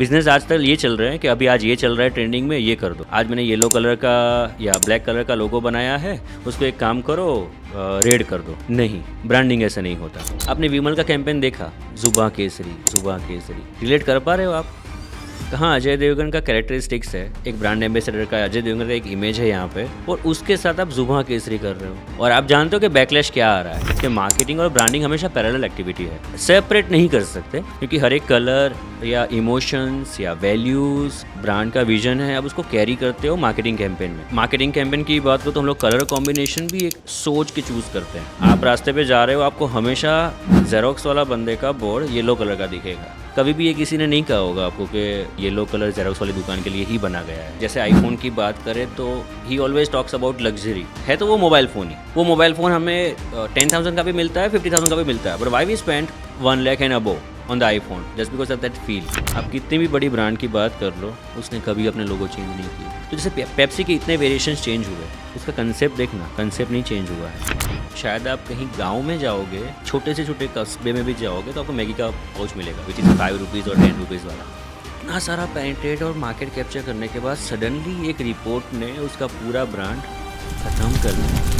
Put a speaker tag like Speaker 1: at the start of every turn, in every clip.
Speaker 1: Business आज तक ये चल रहे हैं कि अभी आज ये चल रहा है ट्रेंडिंग में, ये कर दो। आज मैंने येलो कलर का या ब्लैक कलर का लोगो बनाया है, उसको एक काम करो रेड कर दो। नहीं, ब्रांडिंग ऐसा नहीं होता। आपने विमल का कैंपेन देखा, जुबां केसरी जुबां केसरी, रिलेट कर पा रहे हो आप? कहाँ अजय देवगन का कैरेक्टरिस्टिक्स है, एक ब्रांड एम्बेसडर का अजय देवगन का एक इमेज है यहाँ पे, और उसके साथ आप जुबां केसरी कर रहे हो। और आप जानते हो कि बैकलैश क्या आ रहा है, कि मार्केटिंग और ब्रांडिंग हमेशा पैरेलल एक्टिविटी है, सेपरेट नहीं कर सकते, क्योंकि हर एक कलर या इमोशंस या वैल्यूज ब्रांड का विजन है, आप उसको कैरी करते हो मार्केटिंग कैंपेन में। मार्केटिंग कैंपेन की बात करो तो हम लोग कलर कॉम्बिनेशन भी एक सोच के चूज करते हैं। आप रास्ते पे जा रहे हो, आपको हमेशा जेरोक्स वाला बंदे का बोर्ड येलो कलर का दिखेगा। कभी भी ये किसी ने नहीं कहा होगा आपको कि येलो कलर जेरोक्स वाली दुकान के लिए ही बना गया है। जैसे आईफोन की बात करें तो he always talks about luxury, है तो वो मोबाइल फ़ोन ही। वो मोबाइल फ़ोन हमें 10,000 का भी मिलता है, 50,000 का भी मिलता है, but why we spend 1 lakh and above on the iPhone just because of that feel. आप कितनी भी बड़ी ब्रांड की बात कर लो, उसने कभी अपने लोगो चेंज नहीं किए। तो जैसे पेप्सी के इतने वेरिएशंस चेंज हुए, उसका कंसेप्ट देखना, कंसेप्ट नहीं चेंज हुआ है। शायद आप कहीं गांव में जाओगे, छोटे से छोटे कस्बे में भी जाओगे, तो आपको मैगी का पाउच मिलेगा विच इज़ 5 रुपीज़ और 10 रुपीज़ वाला। इतना सारा पेनिट्रेट और मार्केट कैप्चर करने के बाद सडनली एक रिपोर्ट ने उसका पूरा ब्रांड खत्म कर दिया।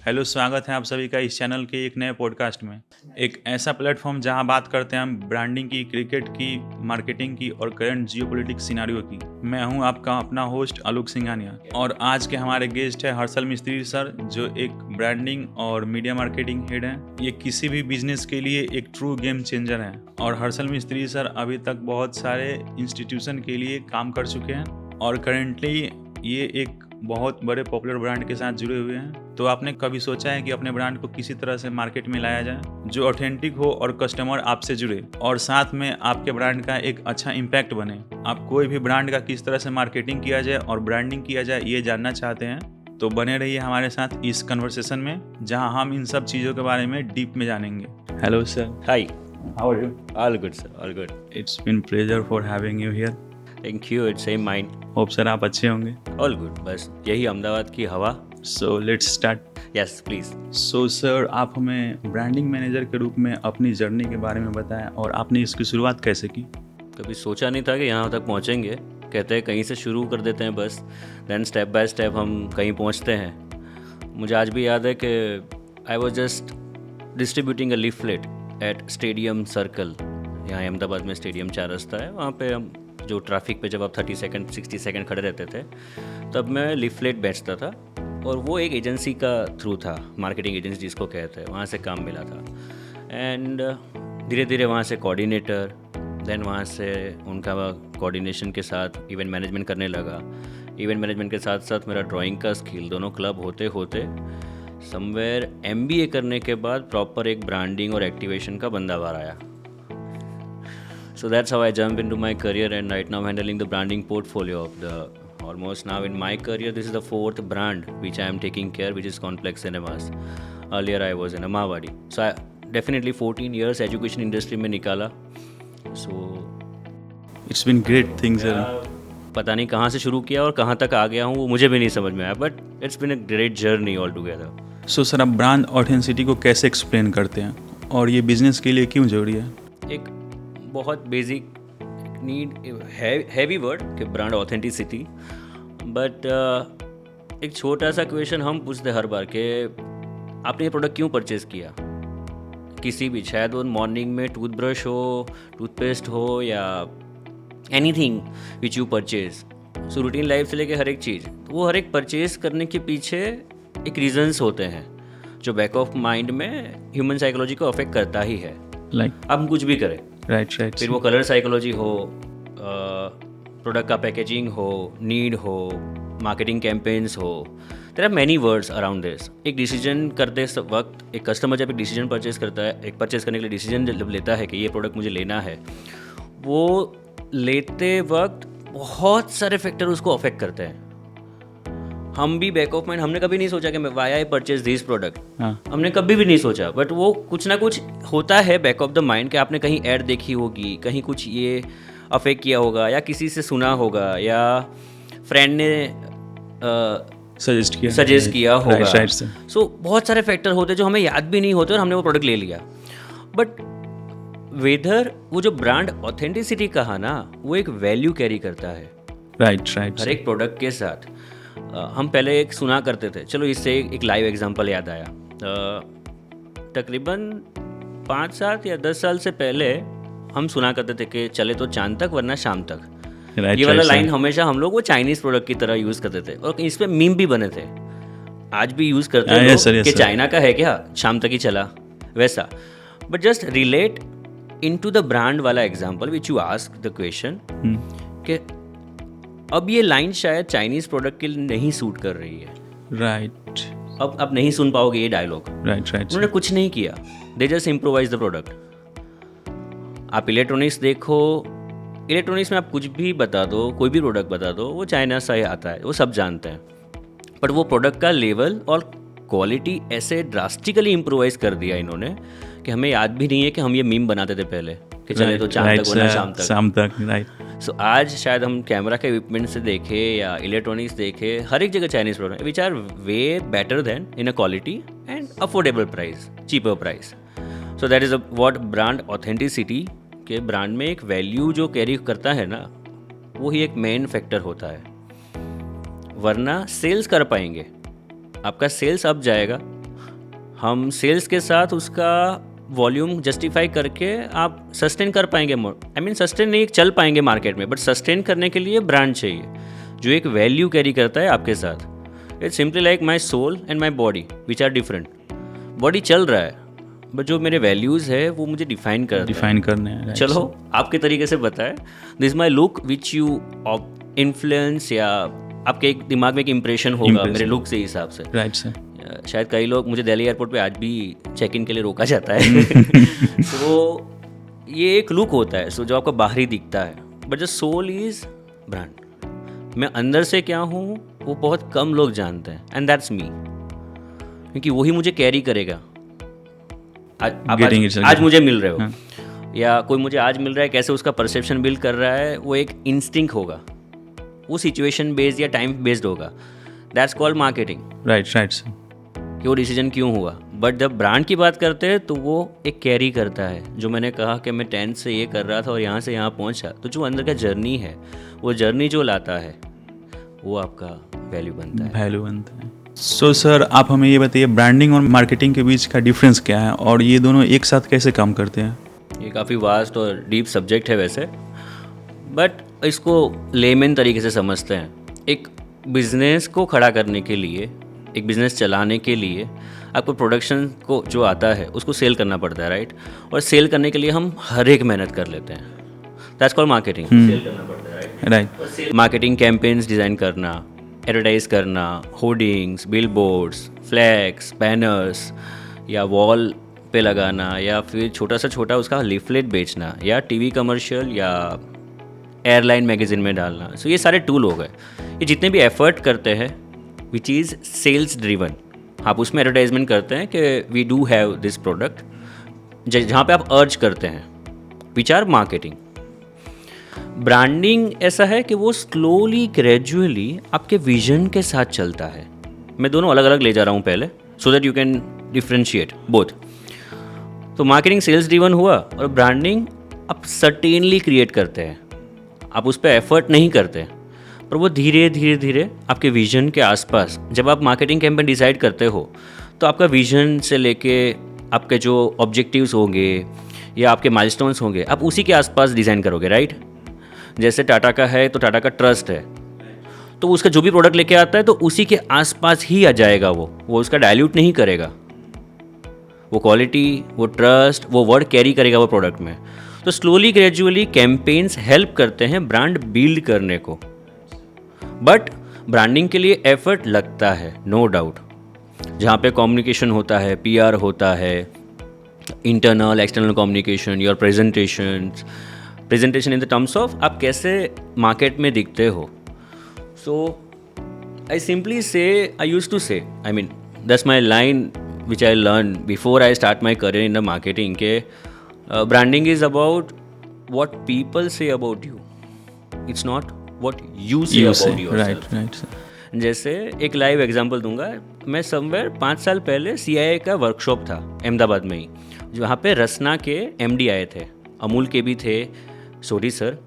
Speaker 2: हेलो, स्वागत है आप सभी का इस चैनल के एक नए पॉडकास्ट में। एक ऐसा प्लेटफॉर्म जहां बात करते हैं हम ब्रांडिंग की, क्रिकेट की, मार्केटिंग की और करंट जियोपॉलिटिक्स सिनेरियो की। मैं हूं आपका अपना होस्ट आलोक सिंघानिया, और आज के हमारे गेस्ट है हर्षल मिस्त्री सर, जो एक ब्रांडिंग और मीडिया मार्केटिंग हेड हैं। ये किसी भी बिजनेस के लिए एक ट्रू गेम चेंजर हैं। और हर्षल मिस्त्री सर अभी तक बहुत सारे इंस्टीट्यूशन के लिए काम कर चुके हैं, और करेंटली ये एक बहुत बड़े पॉपुलर ब्रांड के साथ जुड़े हुए हैं। तो आपने कभी सोचा है कि अपने ब्रांड को किसी तरह से मार्केट में लाया जाए जो ऑथेंटिक हो और कस्टमर आपसे जुड़े, और साथ में आपके ब्रांड का एक अच्छा इम्पैक्ट बने? आप कोई भी ब्रांड का किस तरह से मार्केटिंग किया जाए और ब्रांडिंग किया जाए, ये जानना चाहते हैं? तो बने रहिए हमारे साथ इस कन्वर्सेशन में, जहाँ हम इन सब चीज़ों के बारे में डीप में जानेंगे। Hello sir.
Speaker 1: Hi,
Speaker 2: how are you?
Speaker 1: All good sir, all good.
Speaker 2: It's been pleasure for having you here.
Speaker 1: Thank you, it's same mind.
Speaker 2: Hope sir आप अच्छे होंगे।
Speaker 1: ऑल गुड, बस यही अहमदाबाद की हवा।
Speaker 2: So let's start.
Speaker 1: Yes please.
Speaker 2: So sir, आप हमें branding manager के रूप में अपनी जर्नी के बारे में बताएं, और आपने इसकी शुरुआत कैसे की?
Speaker 1: कभी सोचा नहीं था कि यहाँ तक पहुँचेंगे। कहते हैं कहीं से शुरू कर देते हैं बस, देन स्टेप बाय स्टेप हम कहीं पहुँचते हैं। मुझे आज भी याद है कि I was just distributing a leaflet at stadium circle. यहाँ अहमदाबाद में स्टेडियम 4 रास्ता है, वहाँ पे हम जो ट्रैफिक पे जब आप 30 सेकंड 60 सेकंड खड़े रहते थे, तब मैं लीफलेट बेचता था। और वो एक एजेंसी का थ्रू था, मार्केटिंग एजेंसी जिसको कहते हैं, वहाँ से काम मिला था। एंड धीरे धीरे वहाँ से कोऑर्डिनेटर, देन वहाँ से उनका कोऑर्डिनेशन के साथ इवेंट मैनेजमेंट करने लगा। इवेंट मैनेजमेंट के साथ साथ मेरा ड्राइंग का स्किल, दोनों क्लब होते होते समवेयर MBA करने के बाद प्रॉपर एक ब्रांडिंग और एक्टिवेशन का बंदावार आया। So that's how I jumped into my career, and right now I'm handling the branding portfolio of the, almost now in my career, this is the 4th brand which I am taking care, which is Complex Cinemas. Earlier I was in Amavadi. So I definitely 14 years education industry में निकाला. So
Speaker 2: it's been great things sir.
Speaker 1: पता नहीं कहाँ से शुरू किया और कहाँ तक आ गया हूँ वो मुझे भी नहीं समझ में आया, but it's been a great journey all together.
Speaker 2: So sir, आप ब्रांड ऑथेंटिसिटी को कैसे एक्सप्लेन करते हैं, और ये बिजनेस के लिए क्यों जरूरी है?
Speaker 1: एक बहुत बेसिक नीड, हैवी वर्ड कि ब्रांड ऑथेंटिसिटी, बट एक छोटा सा क्वेश्चन हम पूछते हर बार कि आपने ये प्रोडक्ट क्यों परचेज़ किया? किसी भी, शायद वो मॉर्निंग में टूथब्रश हो, टूथपेस्ट हो, या anything which you purchase. So routine life से लेके हर एक चीज़, तो वो हर एक परचेज करने के पीछे एक रीजंस होते हैं जो बैक ऑफ माइंड में ह्यूमन साइकोलॉजी को अफेक्ट करता ही है।
Speaker 2: लाइक
Speaker 1: हम कुछ भी करें,
Speaker 2: राइट,
Speaker 1: फिर वो कलर साइकोलॉजी हो, प्रोडक्ट का पैकेजिंग हो, नीड हो, मार्केटिंग कैंपेन्स हो, there are many words around this. एक डिसीजन करते वक्त एक कस्टमर जब एक डिसीजन परचेज करता है, एक परचेज करने के लिए डिसीजन जब लेता है कि ये प्रोडक्ट मुझे लेना है, वो लेते वक्त बहुत सारे फैक्टर उसको अफेक्ट करते हैं। हम भी बैक ऑफ माइंड, हमने कभी नहीं सोचा कि why I purchase this product, हमने कभी भी नहीं सोचा, बट वो कुछ ना कुछ होता है बैक ऑफ द माइंड कि आपने कहीं ऐड देखी होगी, कहीं कुछ ये अफेक्ट किया होगा, या किसी से सुना होगा, या फ्रेंड ने सजेस्ट किया होगा। सो बहुत सारे फैक्टर होते हैं जो हमें याद भी नहीं होते और हमने वो प्रोडक्ट ले लिया। बट वेदर वो जो ब्रांड ऑथेंटिसिटी कहा ना, वो एक वैल्यू कैरी करता है
Speaker 2: राइट
Speaker 1: हर एक प्रोडक्ट के साथ। हम पहले एक सुना करते थे, चलो इससे एक लाइव एग्जांपल याद आया। तकरीबन 5-7 या 10 साल से पहले हम सुना करते थे कि चले तो चांद तक वरना शाम तक। ये वाला लाइन हमेशा हम लोग वो चाइनीज प्रोडक्ट की तरह यूज़ करते थे और इस पे मीम भी बने थे, आज भी यूज़ करते हैं लोग कि चाइना का है क्या, शाम तक ही चला, वैसा। But just relate into the brand वाला example which you ask the question कि अब ये लाइन शायद चाइनीज प्रोडक्ट के लिए नहीं सूट कर रही है।
Speaker 2: राइट
Speaker 1: अब नहीं सुन पाओगे ये डायलॉग।
Speaker 2: राइट
Speaker 1: उन्होंने कुछ नहीं किया, they just improvise the product. आप इलेक्ट्रॉनिक्स देखो, इलेक्ट्रॉनिक्स में आप कुछ भी बता दो, कोई भी प्रोडक्ट बता दो, वो चाइना से आता है, वो सब जानते हैं। बट वो प्रोडक्ट का लेवल और क्वालिटी ऐसे ड्रास्टिकली इम्प्रोवाइज कर दिया इन्होंने कि हमें याद भी नहीं है कि हम ये मीम बनाते थे पहले कि चले तो चांद तक वरना शाम तक।
Speaker 2: राइट।
Speaker 1: सो आज शायद हम कैमरा के इक्विपमेंट से देखे या इलेक्ट्रॉनिक्स देखे, हर एक जगह Chinese product which are way better than in a quality and affordable price, cheaper price. So that is what brand authenticity के ब्रांड में एक वैल्यू जो कैरी करता है ना, वो ही एक मेन फैक्टर होता है। वरना सेल्स कर पाएंगे, आपका सेल्स अप जाएगा, हम सेल्स के साथ उसका वॉल्यूम जस्टिफाई करके आप सस्टेन कर पाएंगे। आई मीन सस्टेन नहीं चल पाएंगे मार्केट में, बट सस्टेन करने के लिए ब्रांड चाहिए जो एक वैल्यू कैरी करता है आपके साथ। It's simply like my soul and my body which are different. Body चल रहा है बट जो मेरे वैल्यूज़ है वो मुझे डिफाइन करने हैं। चलो आपके तरीके से बताएं, this my look which you influence, या आपके एक दिमाग में एक इम्प्रेशन होगा मेरे लुक से हिसाब से।
Speaker 2: Right sir.
Speaker 1: शायद कई लोग, मुझे दिल्ली एयरपोर्ट पे आज भी चेक इन के लिए रोका जाता है तो ये एक लुक होता है, सो जो आपको बाहरी दिखता है, but the soul is brand. मैं अंदर से क्या हूँ वो बहुत कम लोग जानते हैं, एंड दैट्स मी, क्योंकि वही मुझे कैरी करेगा। आज मुझे मिल रहे हो या कोई मुझे आज मिल रहा है, कैसे उसका परसेप्शन बिल्ड कर रहा है, वो एक इंस्टिंक्ट होगा, वो सिचुएशन बेस्ड या टाइम बेस्ड होगा। That's called marketing.
Speaker 2: Right right sir.
Speaker 1: कि वो डिसीजन क्यों हुआ। बट जब ब्रांड की बात करते हैं तो वो एक कैरी करता है। जो मैंने कहा कि मैं 10th से ये कर रहा था और यहाँ से यहाँ पहुँचा, तो जो अंदर का जर्नी है, वो जर्नी जो लाता है वो आपका वैल्यू बनता है।
Speaker 2: सो सर, आप हमें ये बताइए, ब्रांडिंग और मार्केटिंग के बीच का डिफरेंस क्या है और ये दोनों एक साथ कैसे काम करते हैं?
Speaker 1: ये काफ़ी वास्ट और डीप सब्जेक्ट है वैसे, बट इसको लेमन तरीके से समझते हैं। एक बिज़नेस को खड़ा करने के लिए, एक बिज़नेस चलाने के लिए आपको प्रोडक्शन को जो आता है उसको सेल करना पड़ता है, राइट? और सेल करने के लिए हम हर एक मेहनत कर लेते हैं। That's called marketing. सेल करना पड़ता है, राइट? मार्केटिंग कैंपेन्स डिज़ाइन करना, एडवर्टाइज करना, होर्डिंग्स, बिलबोर्ड्स, फ्लैक्स, बैनर्स या वॉल पे लगाना, या फिर छोटा से छोटा उसका लीफलेट बेचना, या टीवी कमर्शियल या एयरलाइन मैगजीन में डालना। सो ये सारे टूल हो गए। ये जितने भी एफर्ट करते हैं विच इज़ सेल्स ड्रिवन, आप उसमें एडवर्टाइजमेंट करते हैं कि we do have this product, जहाँ पे आप अर्ज करते हैं, विच आर मार्केटिंग। ब्रांडिंग ऐसा है कि वो स्लोली ग्रेजुअली आपके विजन के साथ चलता है। मैं दोनों अलग अलग ले जा रहा हूँ पहले, so that you can differentiate both. तो मार्केटिंग सेल्स ड्रिवन हुआ और ब्रांडिंग आप सर्टेनली क्रिएट करते हैं, आप उस पर एफर्ट नहीं करते, पर वो धीरे धीरे धीरे आपके विजन के आसपास। जब आप मार्केटिंग कैंपेन डिसाइड करते हो तो आपका विजन से लेके आपके जो ऑब्जेक्टिव्स होंगे या आपके माइलस्टोन्स होंगे, आप उसी के आसपास डिज़ाइन करोगे, राइट? जैसे टाटा का है तो टाटा का ट्रस्ट है, तो उसका जो भी प्रोडक्ट लेके आता है तो उसी के आसपास ही आ जाएगा, वो उसका डाइल्यूट नहीं करेगा। वो क्वालिटी, वो ट्रस्ट, वो वर्ड कैरी करेगा वो प्रोडक्ट में। तो स्लोली ग्रेजुअली कैंपेन्स हेल्प करते हैं ब्रांड बिल्ड करने को, बट ब्रांडिंग के लिए एफर्ट लगता है, नो डाउट। जहाँ पे कम्युनिकेशन होता है, PR होता है, internal external communication, your presentation in the terms of आप कैसे मार्केट में दिखते हो। सो आई सिंपली से, आई use to say, I mean that's my line which I learn before I start my career in the marketing, के branding is about what people say about you, it's not what you say about you.
Speaker 2: Right.
Speaker 1: जैसे एक live example दूंगा, मैं somewhere 5 साल पहले CIA का workshop था अहमदाबाद में ही, जहाँ पे रसना के MD आए थे, अमूल के भी थे, सोडी सर,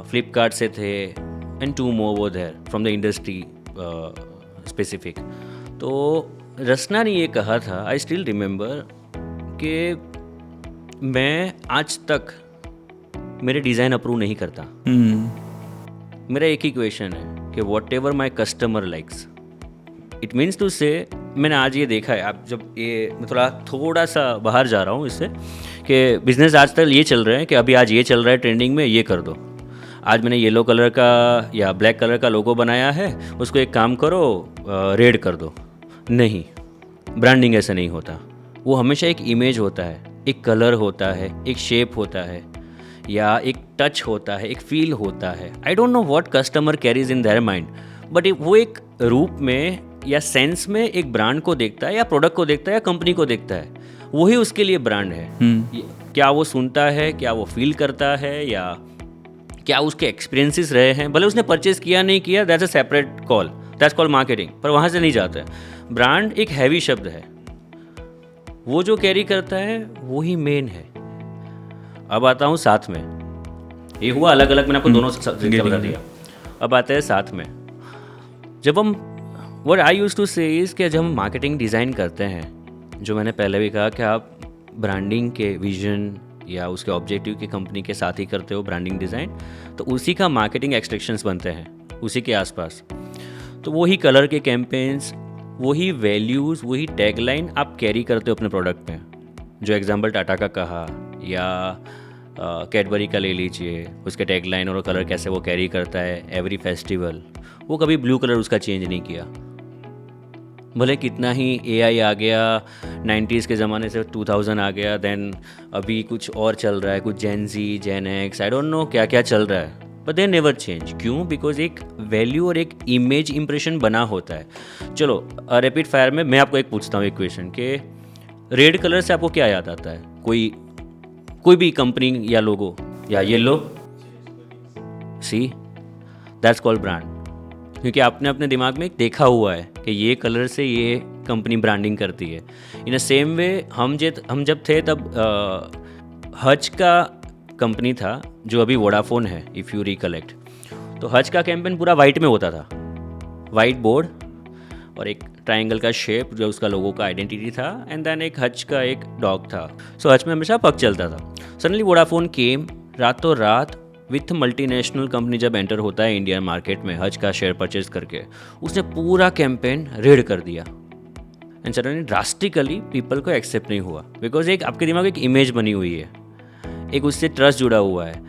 Speaker 1: फ्लिपकार्ट से थे, एंड 2 more वो there from the industry specific. तो रसना ने ये कहा था, आई स्टिल रिमेंबर, कि मैं आज तक मेरे डिज़ाइन अप्रूव नहीं करता। मेरा एक ही क्वेश्चन है कि whatever my customer likes, it means to say, मैंने आज ये देखा है, आप जब ये मैं थोड़ा सा बाहर जा रहा हूँ इससे, कि बिज़नेस आज तक ये चल रहे हैं कि अभी आज ये चल रहा है ट्रेंडिंग में, ये कर दो। आज मैंने येलो कलर का या ब्लैक कलर का लोगो बनाया है, उसको एक काम करो, रेड कर दो। नहीं, ब्रांडिंग ऐसा नहीं होता। वो हमेशा एक इमेज होता है, एक कलर होता है, एक शेप होता है, या एक टच होता है, एक फील होता है। I don't know what customer carries in their mind, but वो एक रूप में या सेंस में एक ब्रांड को देखता है, या प्रोडक्ट को देखता है, या कंपनी को देखता है, वही उसके लिए ब्रांड है। क्या वो सुनता है, क्या वो फील करता है, या क्या उसके एक्सपीरियंसेस रहे हैं, भले उसने परचेज किया नहीं किया, that's a separate call, that's called marketing, पर वहाँ से नहीं जाता है। ब्रांड एक हैवी शब्द है, वो जो कैरी करता है वही मेन है। अब आता हूँ साथ में, ये हुआ अलग अलग, मैंने आपको दोनों बता दिया। अब आते हैं साथ में। जब हम, व्हाट आई यूज्ड टू से इज कि जब हम मार्केटिंग डिज़ाइन करते हैं, जो मैंने पहले भी कहा कि आप ब्रांडिंग के विजन या उसके ऑब्जेक्टिव की कंपनी के साथ ही करते हो ब्रांडिंग डिज़ाइन, तो उसी का मार्केटिंग एक्सट्रैक्शंस बनते हैं उसी के आसपास। तो वही कलर के कैंपेन्स, वही वैल्यूज़, वही टैगलाइन आप कैरी करते हो अपने प्रोडक्ट में। जो एग्जांपल टाटा का कहा, या कैडबरी का ले लीजिए, उसके टैगलाइन और कलर कैसे वो कैरी करता है एवरी फेस्टिवल। वो कभी ब्लू कलर उसका चेंज नहीं किया, भले कितना ही AI आ गया, 90s के ज़माने से 2000 आ गया, देन अभी कुछ और चल रहा है, कुछ जेन जी, जेन एक्स, आई डोंट नो क्या क्या चल रहा है, बट दे नेवर चेंज। क्यों? बिकॉज एक वैल्यू और एक इमेज इंप्रेशन बना होता है। चलो रैपिड फायर में मैं आपको एक पूछता हूँ एक क्वेश्चन, कि रेड कलर से आपको क्या याद आता है? कोई भी कंपनी या लोगो, या yellow, see, that's called brand. क्योंकि आपने अपने दिमाग में देखा हुआ है कि ये कलर से ये कंपनी ब्रांडिंग करती है। इन अ सेम वे हम जब थे तब हज का कंपनी था, जो अभी वोडाफोन है, इफ़ यू रिकलेक्ट। तो हज का कैंपेन पूरा वाइट में होता था, वाइट बोर्ड और एक ट्रायंगल का शेप जो उसका लोगो का आइडेंटिटी था, एंड देन एक हज का एक डॉग था। सो हज में हमेशा पग चलता था। सडनली वोडाफोन केम, रातों रात विथ मल्टीनेशनल कंपनी जब एंटर होता है इंडियन मार्केट में हज का शेयर परचेज करके, उसने पूरा कैंपेन रेड कर दिया। एंड सडनली ड्रास्टिकली पीपल को एक्सेप्ट नहीं हुआ, बिकॉज एक आपके दिमाग में एक इमेज बनी हुई है, एक उससे ट्रस्ट जुड़ा हुआ है।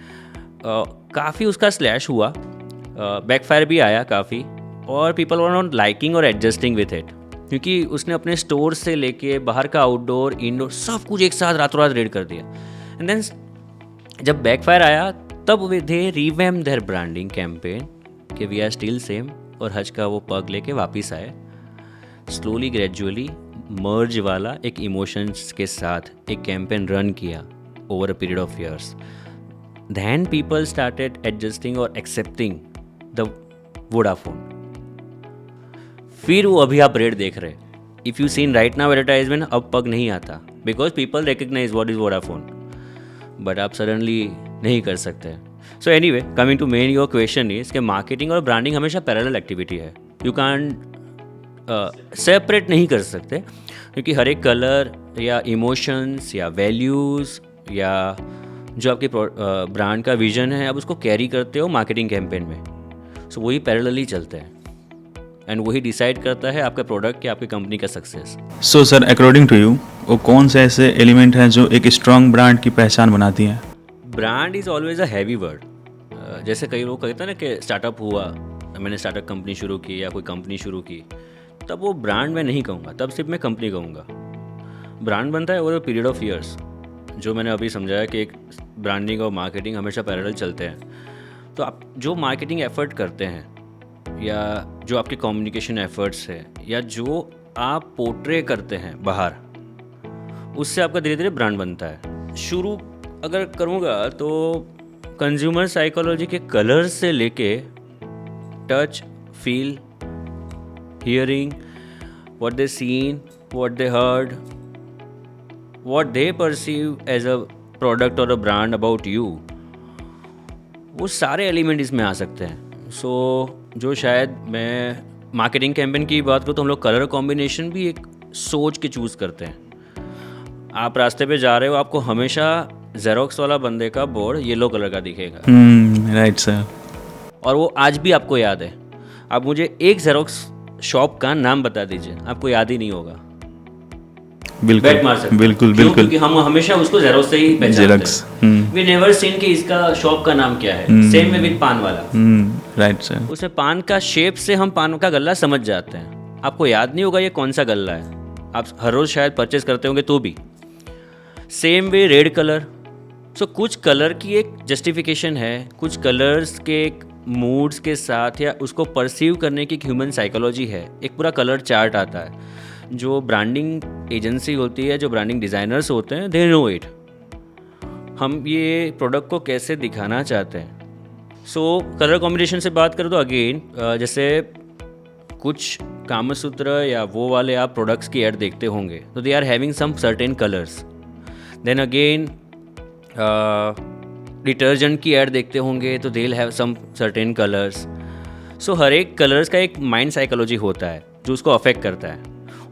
Speaker 1: काफ़ी उसका स्लैश हुआ, बैकफायर भी आया काफ़ी, और पीपल वर नॉट लाइकिंग और एडजस्टिंग विथ इट, क्योंकि उसने अपने स्टोर से लेके बाहर का आउटडोर, इंडोर सब कुछ एक साथ रातों रात रेड कर दिया। एंड देन जब बैकफायर आया, तब दे रिवैम्प देयर ब्रांडिंग कैंपेन कि वी आर स्टिल सेम, और हज का वो पग लेके वापस आए। स्लोली ग्रेजुअली मर्ज वाला एक इमोशंस के साथ एक कैंपेन रन किया over a period of years. Then people started adjusting और एक्सेप्टिंग द वोडाफोन। फिर वो अभी आप रेड देख रहे, if you seen right now advertisement, अब पग नहीं आता, because people recognise what is Vodafone, but आप सडनली नहीं कर सकते। So anyway, coming to main your question is कि मार्केटिंग और ब्रांडिंग हमेशा पैरेलल एक्टिविटी है, यू कैन सेपरेट नहीं कर सकते, क्योंकि हर एक कलर या इमोशंस या वैल्यूज़ या जो आपके ब्रांड का विजन है, आप उसको कैरी करते हो मार्केटिंग कैंपेन में। सो वही पैरेलली चलते हैं, एंड वही डिसाइड करता है आपके प्रोडक्ट या आपकी कंपनी का success.
Speaker 2: So sir, according to you वो कौन से ऐसे एलिमेंट हैं जो एक स्ट्रॉन्ग ब्रांड की पहचान बनाती हैं?
Speaker 1: Brand is always a heavy word. जैसे कई लोग कहते हैं ना कि स्टार्टअप हुआ, मैंने स्टार्टअप कंपनी शुरू की या कोई कंपनी शुरू की, तब वो ब्रांड मैं नहीं कहूँगा, तब सिर्फ मैं कंपनी कहूँगा। ब्रांड बनता है over a period of years, जो मैंने अभी समझाया कि एक ब्रांडिंग और मार्केटिंग हमेशा पैरेलल चलते हैं। तो आप जो मार्केटिंग एफर्ट करते हैं, या जो आपके कम्युनिकेशन एफर्ट्स है, या जो आप पोर्ट्रे करते हैं बाहर, उससे आपका धीरे धीरे ब्रांड बनता है। शुरू अगर करूँगा तो कंज्यूमर साइकोलॉजी के कलर से लेके touch, feel, hearing, what they seen, what they heard, what they perceive as a product और अ ब्रांड अबाउट यू, वो सारे एलिमेंट इसमें आ सकते हैं। सो जो शायद मैं मार्केटिंग कैंपेन की बात करूँ तो हम लोग कलर कॉम्बिनेशन भी एक सोच के चूज़ करते हैं। आप रास्ते पे जा रहे हो, आपको हमेशा जेरोक्स वाला बंदे का बोर्ड येलो कलर का दिखेगा,
Speaker 2: राइट सर।
Speaker 1: और वो आज भी आपको याद है। आप मुझे एक जेरोक्स शॉप का नाम बता दीजिए, आपको याद ही नहीं होगा। बैट मार सकते हैं।
Speaker 2: बिल्कुल
Speaker 1: क्यों? क्योंकि हम हमेशा उसको जेरोक्स से ही पहचानते हैं। वी नेवर सीन कि इसका शॉप का नाम क्या है। सेम में विद पान वाला,
Speaker 2: राइट सर।
Speaker 1: उसमें पान का शेप से हम पान का गल्ला समझ जाते हैं। आपको याद नहीं होगा ये कौन सा गल्ला है, आप हर रोज शायद परचेज करते होंगे तो भी। Same way red colour. So कुछ कलर की एक जस्टिफिकेशन है, कुछ कलर्स के एक मूड्स के साथ या उसको परसीव करने की एक ह्यूमन साइकोलॉजी है। एक पूरा कलर चार्ट आता है। जो ब्रांडिंग एजेंसी होती है, जो ब्रांडिंग डिज़ाइनर्स होते हैं, दे नो इट हम ये प्रोडक्ट को कैसे दिखाना चाहते हैं। सो कलर कॉम्बिनेशन से बात करें तो अगेन जैसे कुछ कामसूत्र या वो वाले आप प्रोडक्ट्स की ऐड देखते होंगे तो they are having some certain colours. Then again detergent की ऐड देखते होंगे तो they will have some certain colours. So हर एक कलर्स का एक माइंड साइकोलॉजी होता है जो उसको अफेक्ट करता है,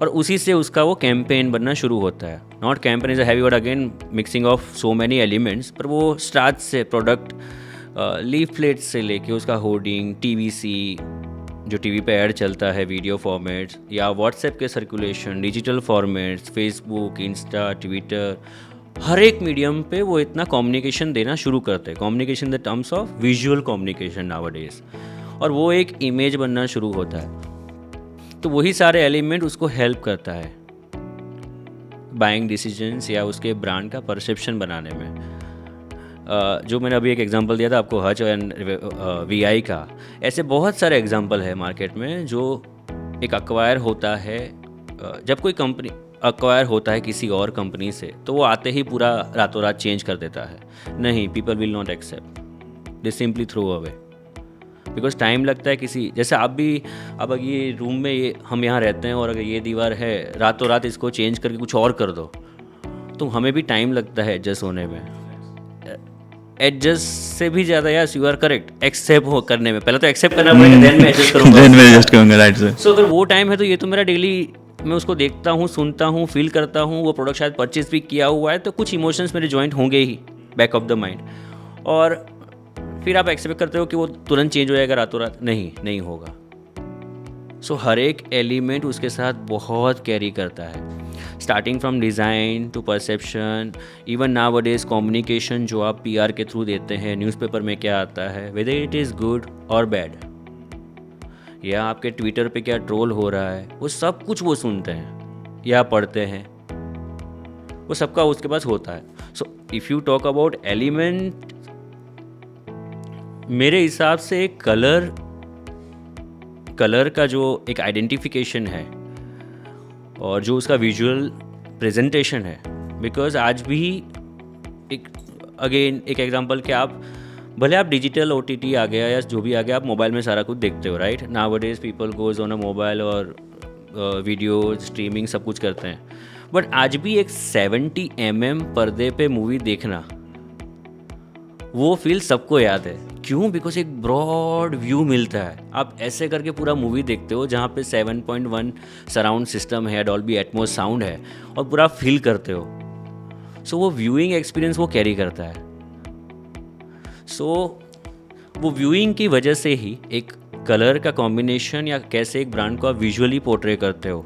Speaker 1: और उसी से उसका वो कैंपेन बनना शुरू होता है। Not campaign is a heavy word, again mixing of so many elements, पर वो स्टार्ट से प्रोडक्ट लीफलेट्स से लेके उसका होर्डिंग, टीवीसी जो टीवी पे ऐड चलता है, वीडियो फॉर्मेट्स, या व्हाट्सएप के circulation, digital formats, Facebook, Insta, Twitter, हर एक मीडियम पे वो इतना कम्युनिकेशन देना शुरू करते हैं। Communication in the terms of visual communication nowadays, और वो एक इमेज बनना शुरू होता है। तो वही सारे एलिमेंट उसको हेल्प करता है बाइंग डिसीजंस या उसके ब्रांड का परसेप्शन बनाने में। जो मैंने अभी एक एग्जांपल दिया था आपको हच एंड वीआई का, ऐसे बहुत सारे एग्जांपल है मार्केट में। जो एक अक्वायर होता है, जब कोई कंपनी अक्वायर होता है किसी और कंपनी से, तो वो आते ही पूरा रातों रात चेंज कर देता है। नहीं, people will not accept, they simply throw away, because time लगता है। किसी जैसे आप भी, अब अगर ये रूम में ये हम यहाँ रहते हैं और अगर ये दीवार है, रातों रात इसको चेंज करके कुछ और कर दो तो हमें भी टाइम लगता है एडजस्ट होने में। एडजस्ट से भी ज़्यादा, yes you are correct, accept हो करने में। पहले तो एक्सेप्ट करना पड़ेगा, देन मैं एडजस्ट करूँगा,
Speaker 2: देन मैं एडजस्ट करूँगा, राइट सर।
Speaker 1: सो अगर वो टाइम है तो ये तो मेरा डेली, मैं उसको देखता हूँ, सुनता हूँ, फील करता हूँ। वो प्रोडक्ट शायद परचेज भी किया हुआ है तो कुछ इमोशंस मेरे जॉइंट होंगे ही बैक ऑफ द माइंड, और फिर आप एक्सपेक्ट करते हो कि वो तुरंत चेंज हो जाएगा रातों रात। नहीं होगा। सो हर एक एलिमेंट उसके साथ बहुत कैरी करता है, starting from design to perception, even nowadays communication जो आप PR के थ्रू देते हैं, न्यूज़पेपर में क्या आता है, वेदर इट इज़ गुड और बैड, या आपके ट्विटर पे क्या ट्रोल हो रहा है, वो सब कुछ वो सुनते हैं या पढ़ते हैं, वो सबका उसके पास होता है। So if you talk about element, मेरे हिसाब से एक कलर का जो एक आइडेंटिफिकेशन है और जो उसका विजुअल प्रेजेंटेशन है, बिकॉज आज भी एक अगेन एक एग्जांपल कि आप भले आप डिजिटल OTT आ गया या जो भी आ गया, आप मोबाइल में सारा कुछ देखते हो, right. Nowadays people goes on a mobile और वीडियो स्ट्रीमिंग सब कुछ करते हैं, बट आज भी एक 70 mm पर्दे पे मूवी देखना, वो फील सबको याद है। क्यों? बिकॉज एक ब्रॉड व्यू मिलता है। आप ऐसे करके पूरा मूवी देखते हो जहाँ पे 7.1 सराउंड सिस्टम है, डॉल्बी एटमॉस साउंड है, और पूरा फील करते हो। सो वो व्यूइंग एक्सपीरियंस वो कैरी करता है। सो वो व्यूइंग की वजह से ही एक कलर का कॉम्बिनेशन या कैसे एक ब्रांड को आप विजुअली पोर्ट्रे करते हो,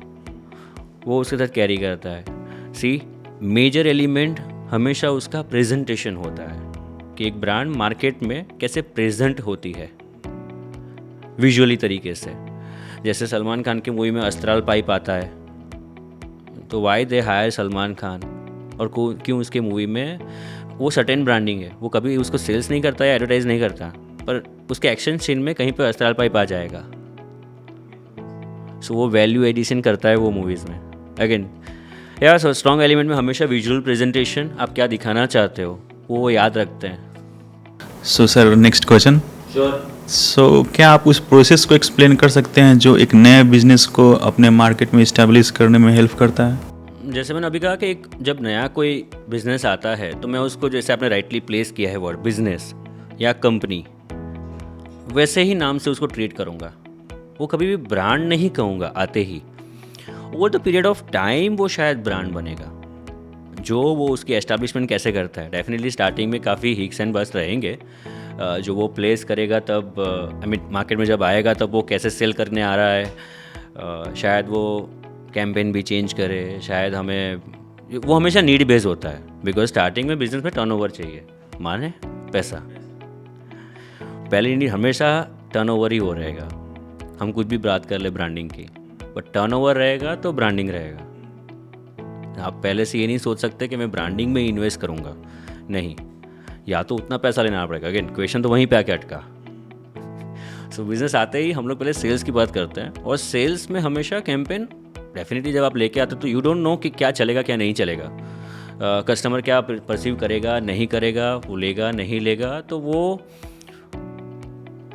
Speaker 1: वो उसके साथ कैरी करता है। सी, मेजर एलिमेंट हमेशा उसका प्रेजेंटेशन होता है कि एक ब्रांड मार्केट में कैसे प्रेजेंट होती है विजुअली तरीके से। जैसे सलमान खान की मूवी में अस्त्राल पाइप आता है, तो why they hire Salman Khan, और क्यों उसके मूवी में वो सर्टेन ब्रांडिंग है, वो कभी उसको सेल्स नहीं करता या एडवर्टाइज नहीं करता, पर उसके एक्शन सीन में कहीं पर अस्त्राल पाइप आ जाएगा। सो वो वैल्यू एडिशन करता है वो मूवीज़ में। अगेन यार, सो स्ट्रॉन्ग एलिमेंट में हमेशा विजुअल प्रेजेंटेशन, आप क्या दिखाना चाहते हो वो याद रखते हैं।
Speaker 2: So sir, next question.
Speaker 1: Sure.
Speaker 2: So क्या आप उस प्रोसेस को एक्सप्लेन कर सकते हैं जो एक नए बिजनेस को अपने मार्केट में इस्टेब्लिश करने में हेल्प करता है?
Speaker 1: जैसे मैंने अभी कहा कि एक जब नया कोई बिजनेस आता है तो मैं उसको, जैसे आपने राइटली प्लेस किया है वर्ड बिजनेस या कंपनी, वैसे ही नाम से उसको ट्रीट करूँगा। वो कभी भी ब्रांड नहीं कहूँगा आते ही। Over the period of time वो शायद ब्रांड बनेगा। जो वो उसकी एस्टैब्लिशमेंट कैसे करता है, डेफिनेटली स्टार्टिंग में काफ़ी हिक्स एंड बस रहेंगे। जो वो प्लेस करेगा तब मार्केट में जब आएगा तब वो कैसे सेल करने आ रहा है, शायद वो कैंपेन भी चेंज करे, शायद वो हमेशा नीड बेस होता है। बिकॉज स्टार्टिंग में बिजनेस में टर्नओवर चाहिए, माने पैसा। पहले नीड हमेशा टर्नओवर ही हो रहेगा। हम कुछ भी बात कर ले ब्रांडिंग की, बट टर्नओवर रहेगा तो ब्रांडिंग रहेगा। आप पहले से ये नहीं सोच सकते कि मैं ब्रांडिंग में इन्वेस्ट करूँगा, नहीं, या तो उतना पैसा लेना पड़ेगा। अगेन क्वेश्चन तो वहीं पे आके अटका। सो बिजनेस आते ही हम लोग पहले सेल्स की बात करते हैं, और सेल्स में हमेशा कैंपेन डेफिनेटली जब आप लेके आते हो तो यू डोंट नो कि क्या चलेगा क्या नहीं चलेगा, कस्टमर क्या परसीव करेगा नहीं करेगा, वो लेगा नहीं लेगा। तो वो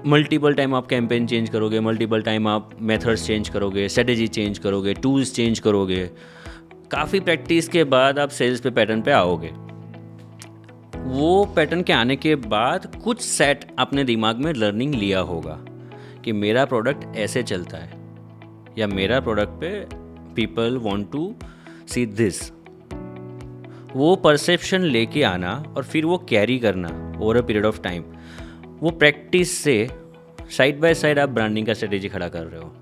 Speaker 1: मल्टीपल टाइम आप कैंपेन चेंज करोगे, मल्टीपल टाइम आप मेथड्स चेंज करोगे, स्ट्रेटेजी चेंज करोगे, टूल्स चेंज करोगे। काफ़ी प्रैक्टिस के बाद आप सेल्स पे पैटर्न पे आओगे। वो पैटर्न के आने के बाद कुछ सेट अपने दिमाग में लर्निंग लिया होगा कि मेरा प्रोडक्ट ऐसे चलता है, या मेरा प्रोडक्ट पे people want to see this. वो परसेप्शन लेके आना और फिर वो कैरी करना over a period of time. वो प्रैक्टिस से साइड बाय साइड आप ब्रांडिंग का स्ट्रेटेजी खड़ा कर रहे हो,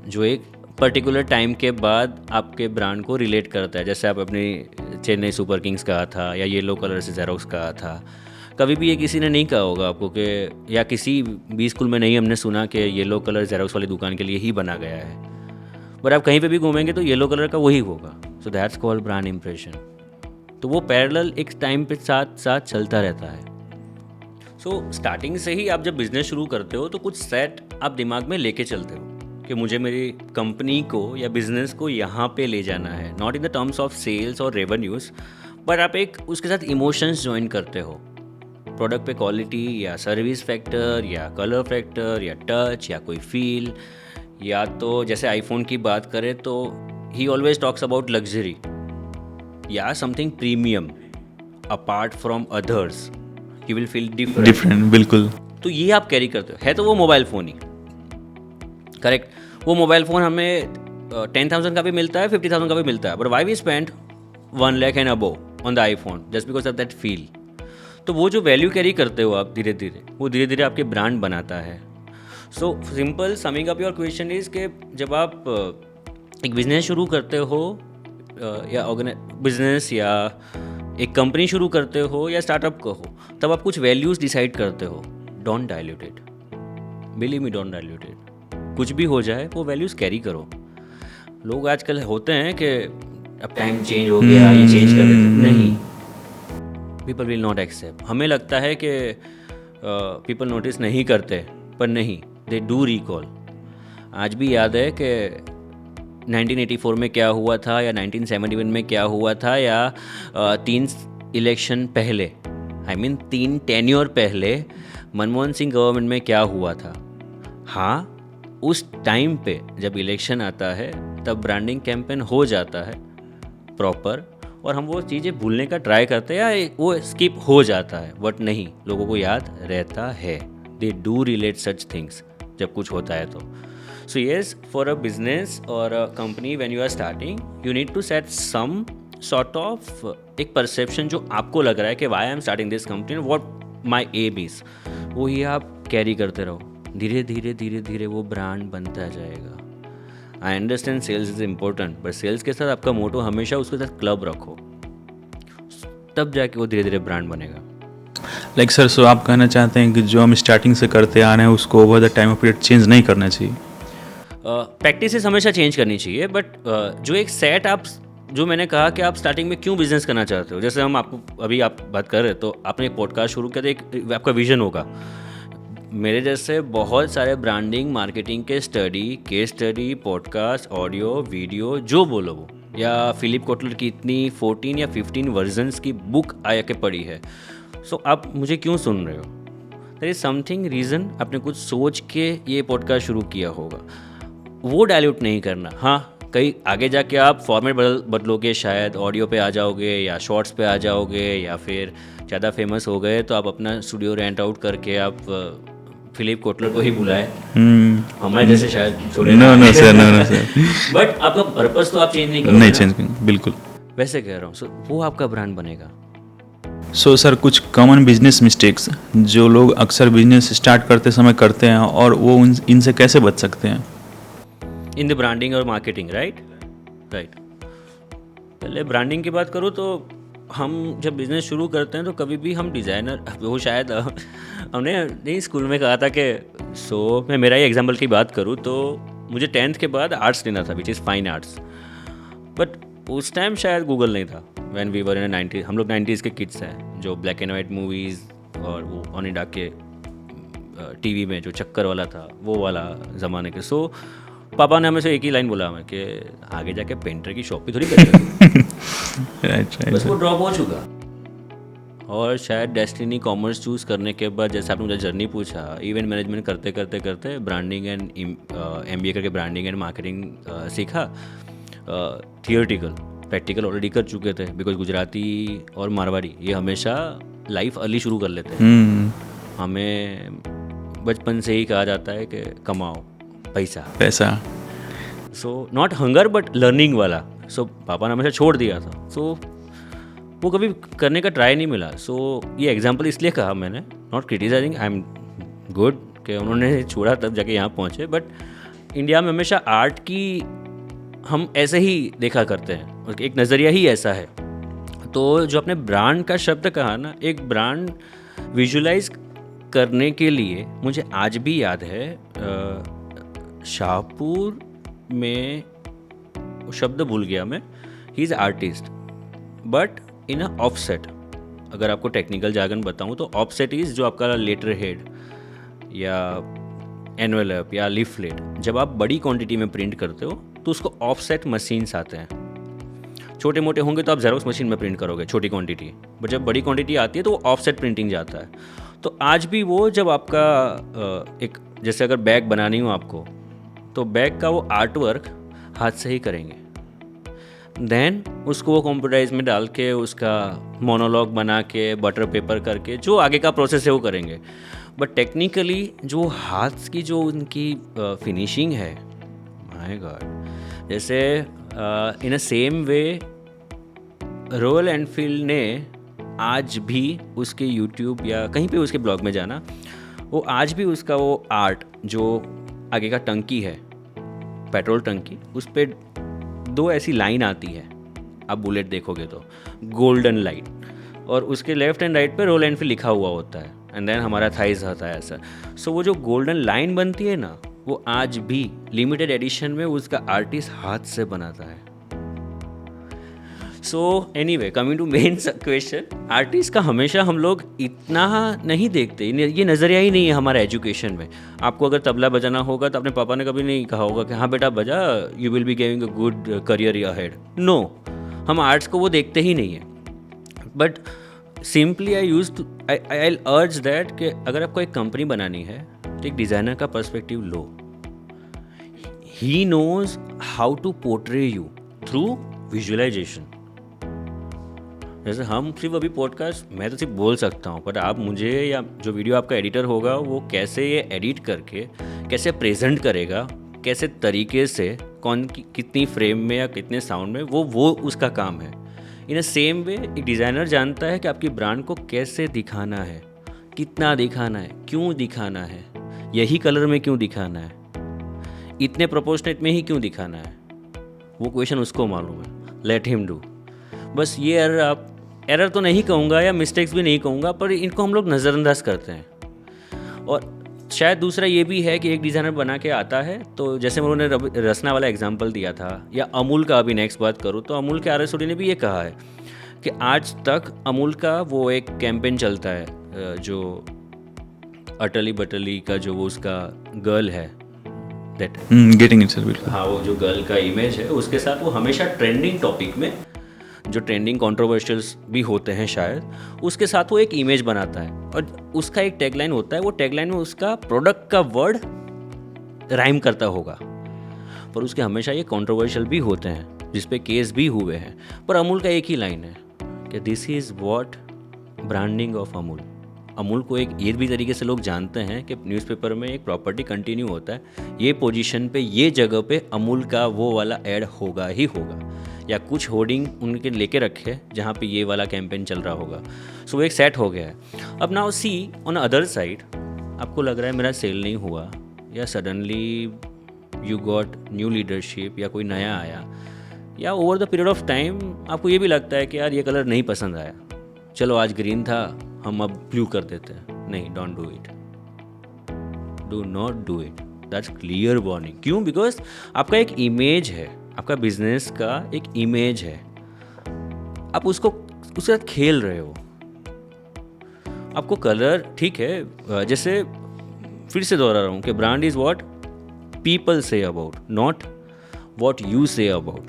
Speaker 1: जो एक पर्टिकुलर टाइम के बाद आपके ब्रांड को रिलेट करता है। जैसे आप अपनी चेन्नई सुपर किंग्स कहा था, या येलो कलर से जेरोक्स कहा था। कभी भी ये किसी ने नहीं कहा होगा आपको कि, या किसी भी स्कूल में नहीं हमने सुना कि येलो कलर जेरोक्स वाली दुकान के लिए ही बना गया है। बट आप कहीं पे भी घूमेंगे तो येलो कलर का वही होगा। So that's called brand impression. तो वो पैरेलल एक टाइम पे साथ साथ चलता रहता है। सो स्टार्टिंग से ही आप जब बिजनेस शुरू करते हो तो कुछ सेट आप दिमाग में लेके चलते हो कि मुझे मेरी कंपनी को या बिजनेस को यहाँ पे ले जाना है, not in the terms of sales और रेवेन्यूज़, बट आप एक उसके साथ इमोशंस ज्वाइन करते हो। प्रोडक्ट पे क्वालिटी या सर्विस फैक्टर या कलर फैक्टर या टच या कोई फील, या तो जैसे आईफोन की बात करें तो he always talks about luxury या something premium apart from others, you will feel different.
Speaker 2: बिल्कुल।
Speaker 1: तो ये आप कैरी करते हो। है तो वो मोबाइल फ़ोन ही, करेक्ट। वो मोबाइल फ़ोन हमें 10,000 का भी मिलता है, 50,000 का भी मिलता है, but why we spend 1 lakh and above on the iPhone just because of that feel. तो वो जो वैल्यू कैरी करते हो आप धीरे धीरे, वो धीरे धीरे आपके ब्रांड बनाता है। So simple summing up your question is कि जब आप एक बिजनेस शुरू करते हो, या बिजनेस या एक कंपनी शुरू करते हो या स्टार्टअप को हो, तब आप कुछ वैल्यूज़ डिसाइड करते हो। Don't dilute it, believe me, don't dilute it. कुछ भी हो जाए वो वैल्यूज़ कैरी करो। लोग आजकल होते हैं कि अब टाइम चेंज हो गया, ये चेंज कर देते, नहीं, पीपल विल नॉट एक्सेप्ट। हमें लगता है कि पीपल नोटिस नहीं करते, पर नहीं, दे डू रिकॉल। आज भी याद है कि 1984 में क्या हुआ था, या 1971 में क्या हुआ था, या 3 इलेक्शन पहले, आई मीन 3 टेन्योर पहले मनमोहन सिंह गवर्नमेंट में क्या हुआ था। हाँ, उस टाइम पे जब इलेक्शन आता है तब ब्रांडिंग कैंपेन हो जाता है प्रॉपर, और हम वो चीज़ें भूलने का ट्राई करते हैं या वो स्किप हो जाता है, बट नहीं, लोगों को याद रहता है। They do relate such things जब कुछ होता है तो। So yes, for a business और a company when you are starting, you need to set some sort of एक परसेप्शन जो आपको लग रहा है कि why I am starting this company, what my aim is. वो ही आप कैरी करते रहो। धीरे धीरे धीरे धीरे वो ब्रांड बनता जाएगा। I understand sales is important, but sales के साथ आपका मोटो हमेशा उसके साथ क्लब रखो, तब जाके वो धीरे धीरे ब्रांड बनेगा।
Speaker 2: लाइक सर, सो आप कहना चाहते हैं कि जो हम स्टार्टिंग से करते आ रहे हैं उसको over the time of period change नहीं करना चाहिए?
Speaker 1: प्रैक्टिसेस हमेशा चेंज करनी चाहिए, बट जो एक सेट आप, जो मैंने कहा कि आप स्टार्टिंग में क्यों बिजनेस करना चाहते हो, जैसे हम आपको अभी आप बात कर रहे तो आपने एक पॉडकास्ट शुरू किया, तो एक आपका विजन होगा। मेरे जैसे बहुत सारे ब्रांडिंग मार्केटिंग के case study, podcast, audio, video, जो बोलो वो, या फिलिप कोटलर की इतनी 14 या 15 वर्जन्स की बुक आया के पढ़ी है। सो आप मुझे क्यों सुन रहे हो? देयर इज समथिंग रीज़न, आपने कुछ सोच के ये पॉडकास्ट शुरू किया होगा। वो डाइल्यूट नहीं करना। हाँ, कहीं आगे जाके आप फॉर्मेट बदलोगे, शायद ऑडियो पे आ जाओगे या शॉर्ट्स पे आ जाओगे, या फिर ज़्यादा फेमस हो गए तो आप अपना स्टूडियो रेंट आउट करके आप फिलिप कोटलर को ही बुलाए, हमारे जैसे शायद छोड़े
Speaker 2: no no sir, no no sir.
Speaker 1: But आपका पर्पस तो आप चेंज नहीं करोगे
Speaker 2: नहीं
Speaker 1: ना।
Speaker 2: चेंज करेंगे, बिल्कुल।
Speaker 1: वैसे कह रहा हूँ, सो वो आपका ब्रांड बनेगा।
Speaker 2: सो सर, कुछ कॉमन बिजनेस मिस्टेक्स जो लोग अक्सर बिजनेस स्टार्ट करते समय करते हैं और वो इनसे कैसे बच सकते हैं?
Speaker 1: इन द ब्रांडिंग और मार्केटिंग, राइट। पहले ब्रांडिंग की बात करूँ तो हम जब बिज़नेस शुरू करते हैं तो कभी भी हम डिज़ाइनर, वो शायद हमने नहीं स्कूल में कहा था कि मैं मेरा ही एग्जाम्पल की बात करूँ तो मुझे 10th के बाद आर्ट्स लेना था, which is fine arts. But उस टाइम शायद गूगल नहीं था, when we were in 90s। हम लोग 90s के किड्स हैं, जो ब्लैक एंड वाइट मूवीज़ और वो ओनिडा के टीवी में जो चक्कर वाला था, वो वाला ज़माने के। सो पापा ने हमें से एक ही लाइन बोला हमें कि आगे जाके पेंटर की शॉप भी थोड़ी करेगा।
Speaker 2: राइट
Speaker 1: बस वो ड्रॉप हो चुका। और शायद डेस्टिनी कॉमर्स चूज़ करने के बाद, जैसे आपने मुझे जर्नी पूछा, इवेंट मैनेजमेंट करते करते करते ब्रांडिंग एंड MBA करके ब्रांडिंग एंड मार्केटिंग सीखा। थियोरेटिकल प्रैक्टिकल ऑलरेडी कर चुके थे, बिकॉज गुजराती और मारवाड़ी ये हमेशा लाइफ अर्ली शुरू कर लेते हैं। हमें बचपन से ही कहा जाता है कि कमाओ पैसा। So not hunger but learning वाला। सो पापा ने हमेशा छोड़ दिया था, सो वो कभी करने का ट्राई नहीं मिला। सो ये एग्जांपल इसलिए कहा मैंने, not criticising, I am good कि उन्होंने छोड़ा तब जाके यहाँ पहुँचे। बट इंडिया में हमेशा आर्ट की हम ऐसे ही देखा करते हैं, एक नज़रिया ही ऐसा है। तो जो आपने ब्रांड का शब्द कहा ना, एक ब्रांड विजुलाइज करने के लिए मुझे आज भी याद है, शाहपुर में शब्द भूल गया मैं, he is artist but in a offset. अगर आपको टेक्निकल जार्गन बताऊं तो ऑफसेट इज़ जो आपका लेटर हेड या एनवेलप या लीफलेट, जब आप बड़ी क्वांटिटी में प्रिंट करते हो तो उसको ऑफसेट मशीन्स आते हैं। छोटे मोटे होंगे तो आप जेरोक्स मशीन में प्रिंट करोगे छोटी क्वांटिटी, बट जब बड़ी क्वांटिटी आती है तो वो ऑफसेट प्रिंटिंग जाता है। तो आज भी वो जब आपका एक, जैसे अगर बैग बनानी हो आपको, तो बैग का वो आर्ट वर्क हाथ से ही करेंगे, देन उसको वो कंप्यूटराइज में डाल के उसका मोनोलॉग बना के बटर पेपर करके जो आगे का प्रोसेस है वो करेंगे। बट टेक्निकली जो हाथ की जो उनकी फिनिशिंग है, माय गॉड। जैसे in a same way Royal Enfield ने आज भी उसके यूट्यूब या कहीं पे उसके ब्लॉग में जाना, वो आज भी उसका वो आर्ट जो आगे का टंकी है, पेट्रोल टंकी, उस पर 2 ऐसी लाइन आती है, आप बुलेट देखोगे तो गोल्डन लाइन, और उसके लेफ्ट एंड राइट पे रॉयल एनफील्ड लिखा हुआ होता है, एंड देन हमारा थाइज आता है ऐसा। सो वो जो गोल्डन लाइन बनती है ना, वो आज भी लिमिटेड एडिशन में उसका आर्टिस्ट हाथ से बनाता है। So anyway, coming to main question, artist का हमेशा हम लोग इतना नहीं देखते, ये नज़रिया ही नहीं है हमारे एजुकेशन में। आपको अगर तबला बजाना होगा तो अपने पापा ने कभी नहीं कहा होगा कि हाँ बेटा बजा, you will be giving a good career ahead. No, हम आर्ट्स को वो देखते ही नहीं है। बट सिंपली आई अर्ज दैट कि अगर आपको एक कंपनी बनानी है तो एक डिज़ाइनर का पर्सपेक्टिव लो। He knows how to portray you through visualisation. जैसे हम सिर्फ अभी पॉडकास्ट, मैं तो सिर्फ बोल सकता हूँ, पर आप मुझे या जो वीडियो आपका एडिटर होगा वो कैसे ये एडिट करके कैसे प्रेजेंट करेगा, कैसे तरीके से, कितनी फ्रेम में या कितने साउंड में, वो उसका काम है। इन अ सेम वे एक डिज़ाइनर जानता है कि आपकी ब्रांड को कैसे दिखाना है, कितना दिखाना है, क्यों दिखाना है, यही कलर में क्यों दिखाना है, इतने प्रोपोर्शनेट में ही क्यों दिखाना है। वो क्वेश्चन उसको मालूम है, लेट हिम डू। बस ये एरर तो नहीं कहूँगा या मिस्टेक्स भी नहीं कहूँगा, पर इनको हम लोग नज़रअंदाज करते हैं। और शायद दूसरा ये भी है कि एक डिज़ाइनर बना के आता है, तो जैसे उन्होंने रसना वाला एग्जांपल दिया था, या अमूल का अभी नेक्स्ट बात करूँ तो अमूल के RSOD ने भी ये कहा है कि आज तक अमूल का वो एक कैंपेन चलता है, जो अटली बटली का जो वो उसका गर्ल है, दैट
Speaker 2: गेटिंग इट,
Speaker 1: हाँ, वो जो गर्ल का इमेज है उसके साथ वो हमेशा ट्रेंडिंग टॉपिक में, जो ट्रेंडिंग कंट्रोवर्शियल्स भी होते हैं शायद, उसके साथ वो एक इमेज बनाता है और उसका एक टैगलाइन होता है। वो टैगलाइन में उसका प्रोडक्ट का वर्ड राइम करता होगा। पर उसके हमेशा ये कंट्रोवर्शियल भी होते हैं, जिस पे केस भी हुए हैं। पर अमूल का एक ही लाइन है कि this is what branding of Amul. Amul को एक ये भी तरीके से लोग जानते हैं कि न्यूज़पेपर में एक प्रॉपर्टी कंटिन्यू होता है, ये पोजीशन पे ये जगह पे अमूल का वो वाला ऐड होगा ही होगा, या कुछ होर्डिंग उनके लेके रखे जहाँ पे ये वाला कैंपेन चल रहा होगा। सो वो एक सेट हो गया है। अब now see on other side, आपको लग रहा है मेरा सेल नहीं हुआ, या suddenly you got new leadership, या कोई नया आया, या over the period of time आपको ये भी लगता है कि यार ये कलर नहीं पसंद आया, चलो आज ग्रीन था हम अब ब्लू कर देते हैं। नहीं, don't do it, do not do it, that's clear warning. क्यों? बिकॉज आपका एक इमेज है, आपका बिजनेस का एक इमेज है, आप उसको उसके साथ खेल रहे हो। आपको कलर ठीक है, जैसे फिर से दोहरा रहा हूँ कि brand is what people say about, not what you say about.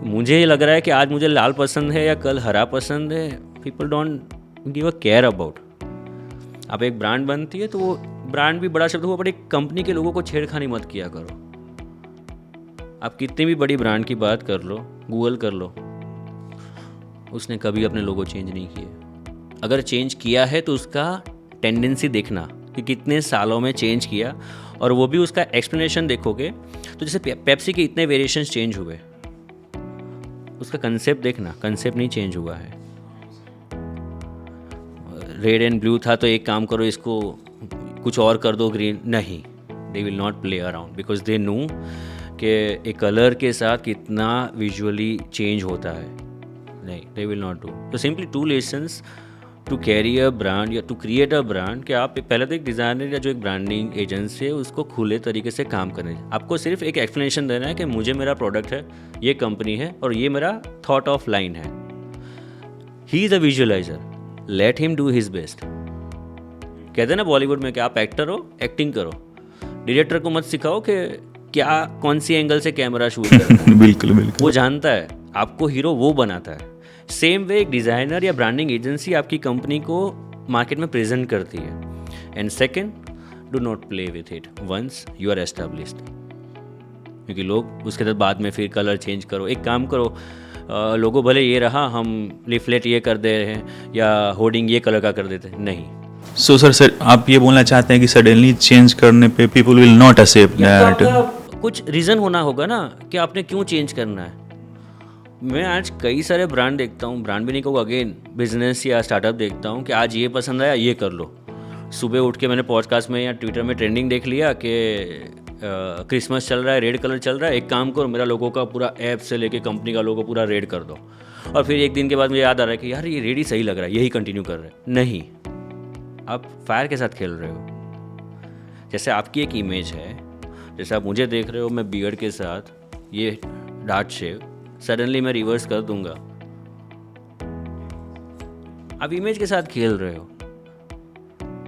Speaker 1: मुझे लग रहा है कि आज मुझे लाल पसंद है या कल हरा पसंद है, people don't give a care about. आप एक ब्रांड बनती है तो वो ब्रांड भी बड़ा शब्द हुआ, बट एक कंपनी के लोगों को छेड़खानी मत किया करो। आप कितनी भी बड़ी ब्रांड की बात कर लो, गूगल कर लो, उसने कभी अपने लोगो चेंज नहीं किए। अगर चेंज किया है तो उसका टेंडेंसी देखना कि कितने सालों में चेंज किया, और वो भी उसका एक्सप्लेनेशन देखोगे तो जैसे पेप्सी के इतने वेरिएशंस चेंज हुए, उसका कंसेप्ट देखना, कंसेप्ट नहीं चेंज हुआ है। रेड एंड ब्लू था तो एक काम करो इसको कुछ और कर दो ग्रीन, नहीं, they will not play around because they know कि एक कलर के साथ कितना विजुअली चेंज होता है। नहीं, दे विल नॉट डू। तो simply 2 lessons to carry a brand या टू क्रिएट अ ब्रांड, कि आप पहले तो एक डिज़ाइनर या जो एक ब्रांडिंग एजेंसी है उसको खुले तरीके से काम करना है। आपको सिर्फ एक एक्सप्लेनेशन देना है कि मुझे मेरा प्रोडक्ट है, ये कंपनी है और ये मेरा थॉट ऑफ लाइन है। He is a visualiser, let him do his best. कहते हैं ना बॉलीवुड में कि आप एक्टर हो, एक्टिंग करो, डायरेक्टर को मत सिखाओ कि क्या कौन सी एंगल से कैमरा शूट करना है।
Speaker 2: बिल्कुल बिल्कुल,
Speaker 1: वो जानता है, आपको हीरो वो बनाता है। सेम वे एक डिज़ाइनर या ब्रांडिंग एजेंसी आपकी कंपनी को मार्केट में प्रेजेंट करती है। And second, do not play with it once you are established, क्योंकि लोग उसके बाद बाद में फिर कलर चेंज करो। एक काम करो, लोगो भले ये रहा, हम लिफलेट ये कर दे रहे हैं या होर्डिंग ये कलर का कर देते हैं, नहीं।
Speaker 2: सो सर आप ये बोलना चाहते हैं कि सडनली चेंज करने पे people will not accept that?
Speaker 1: कुछ रीज़न होना होगा ना कि आपने क्यों चेंज करना है। मैं आज कई सारे ब्रांड देखता हूँ, ब्रांड भी नहीं कहूँगा, अगेन बिजनेस या स्टार्टअप देखता हूँ कि आज ये पसंद आया, ये कर लो। सुबह उठ के मैंने पॉडकास्ट में या ट्विटर में ट्रेंडिंग देख लिया कि क्रिसमस चल रहा है, रेड कलर चल रहा है, एक काम करो मेरा लोगो का पूरा ऐप से लेके कंपनी का लोगो पूरा रेड कर दो। और फिर एक दिन के बाद मुझे याद आ रहा है कि यार ये रेड ही सही लग रहा है, यही कंटिन्यू कर रहे हैं। नहीं, आप फायर के साथ खेल रहे हो। जैसे आपकी एक इमेज है, जैसे आप मुझे देख रहे हो मैं बियर्ड के साथ, ये डार्क शेव, सडनली मैं रिवर्स कर दूंगा, आप इमेज के साथ खेल रहे हो,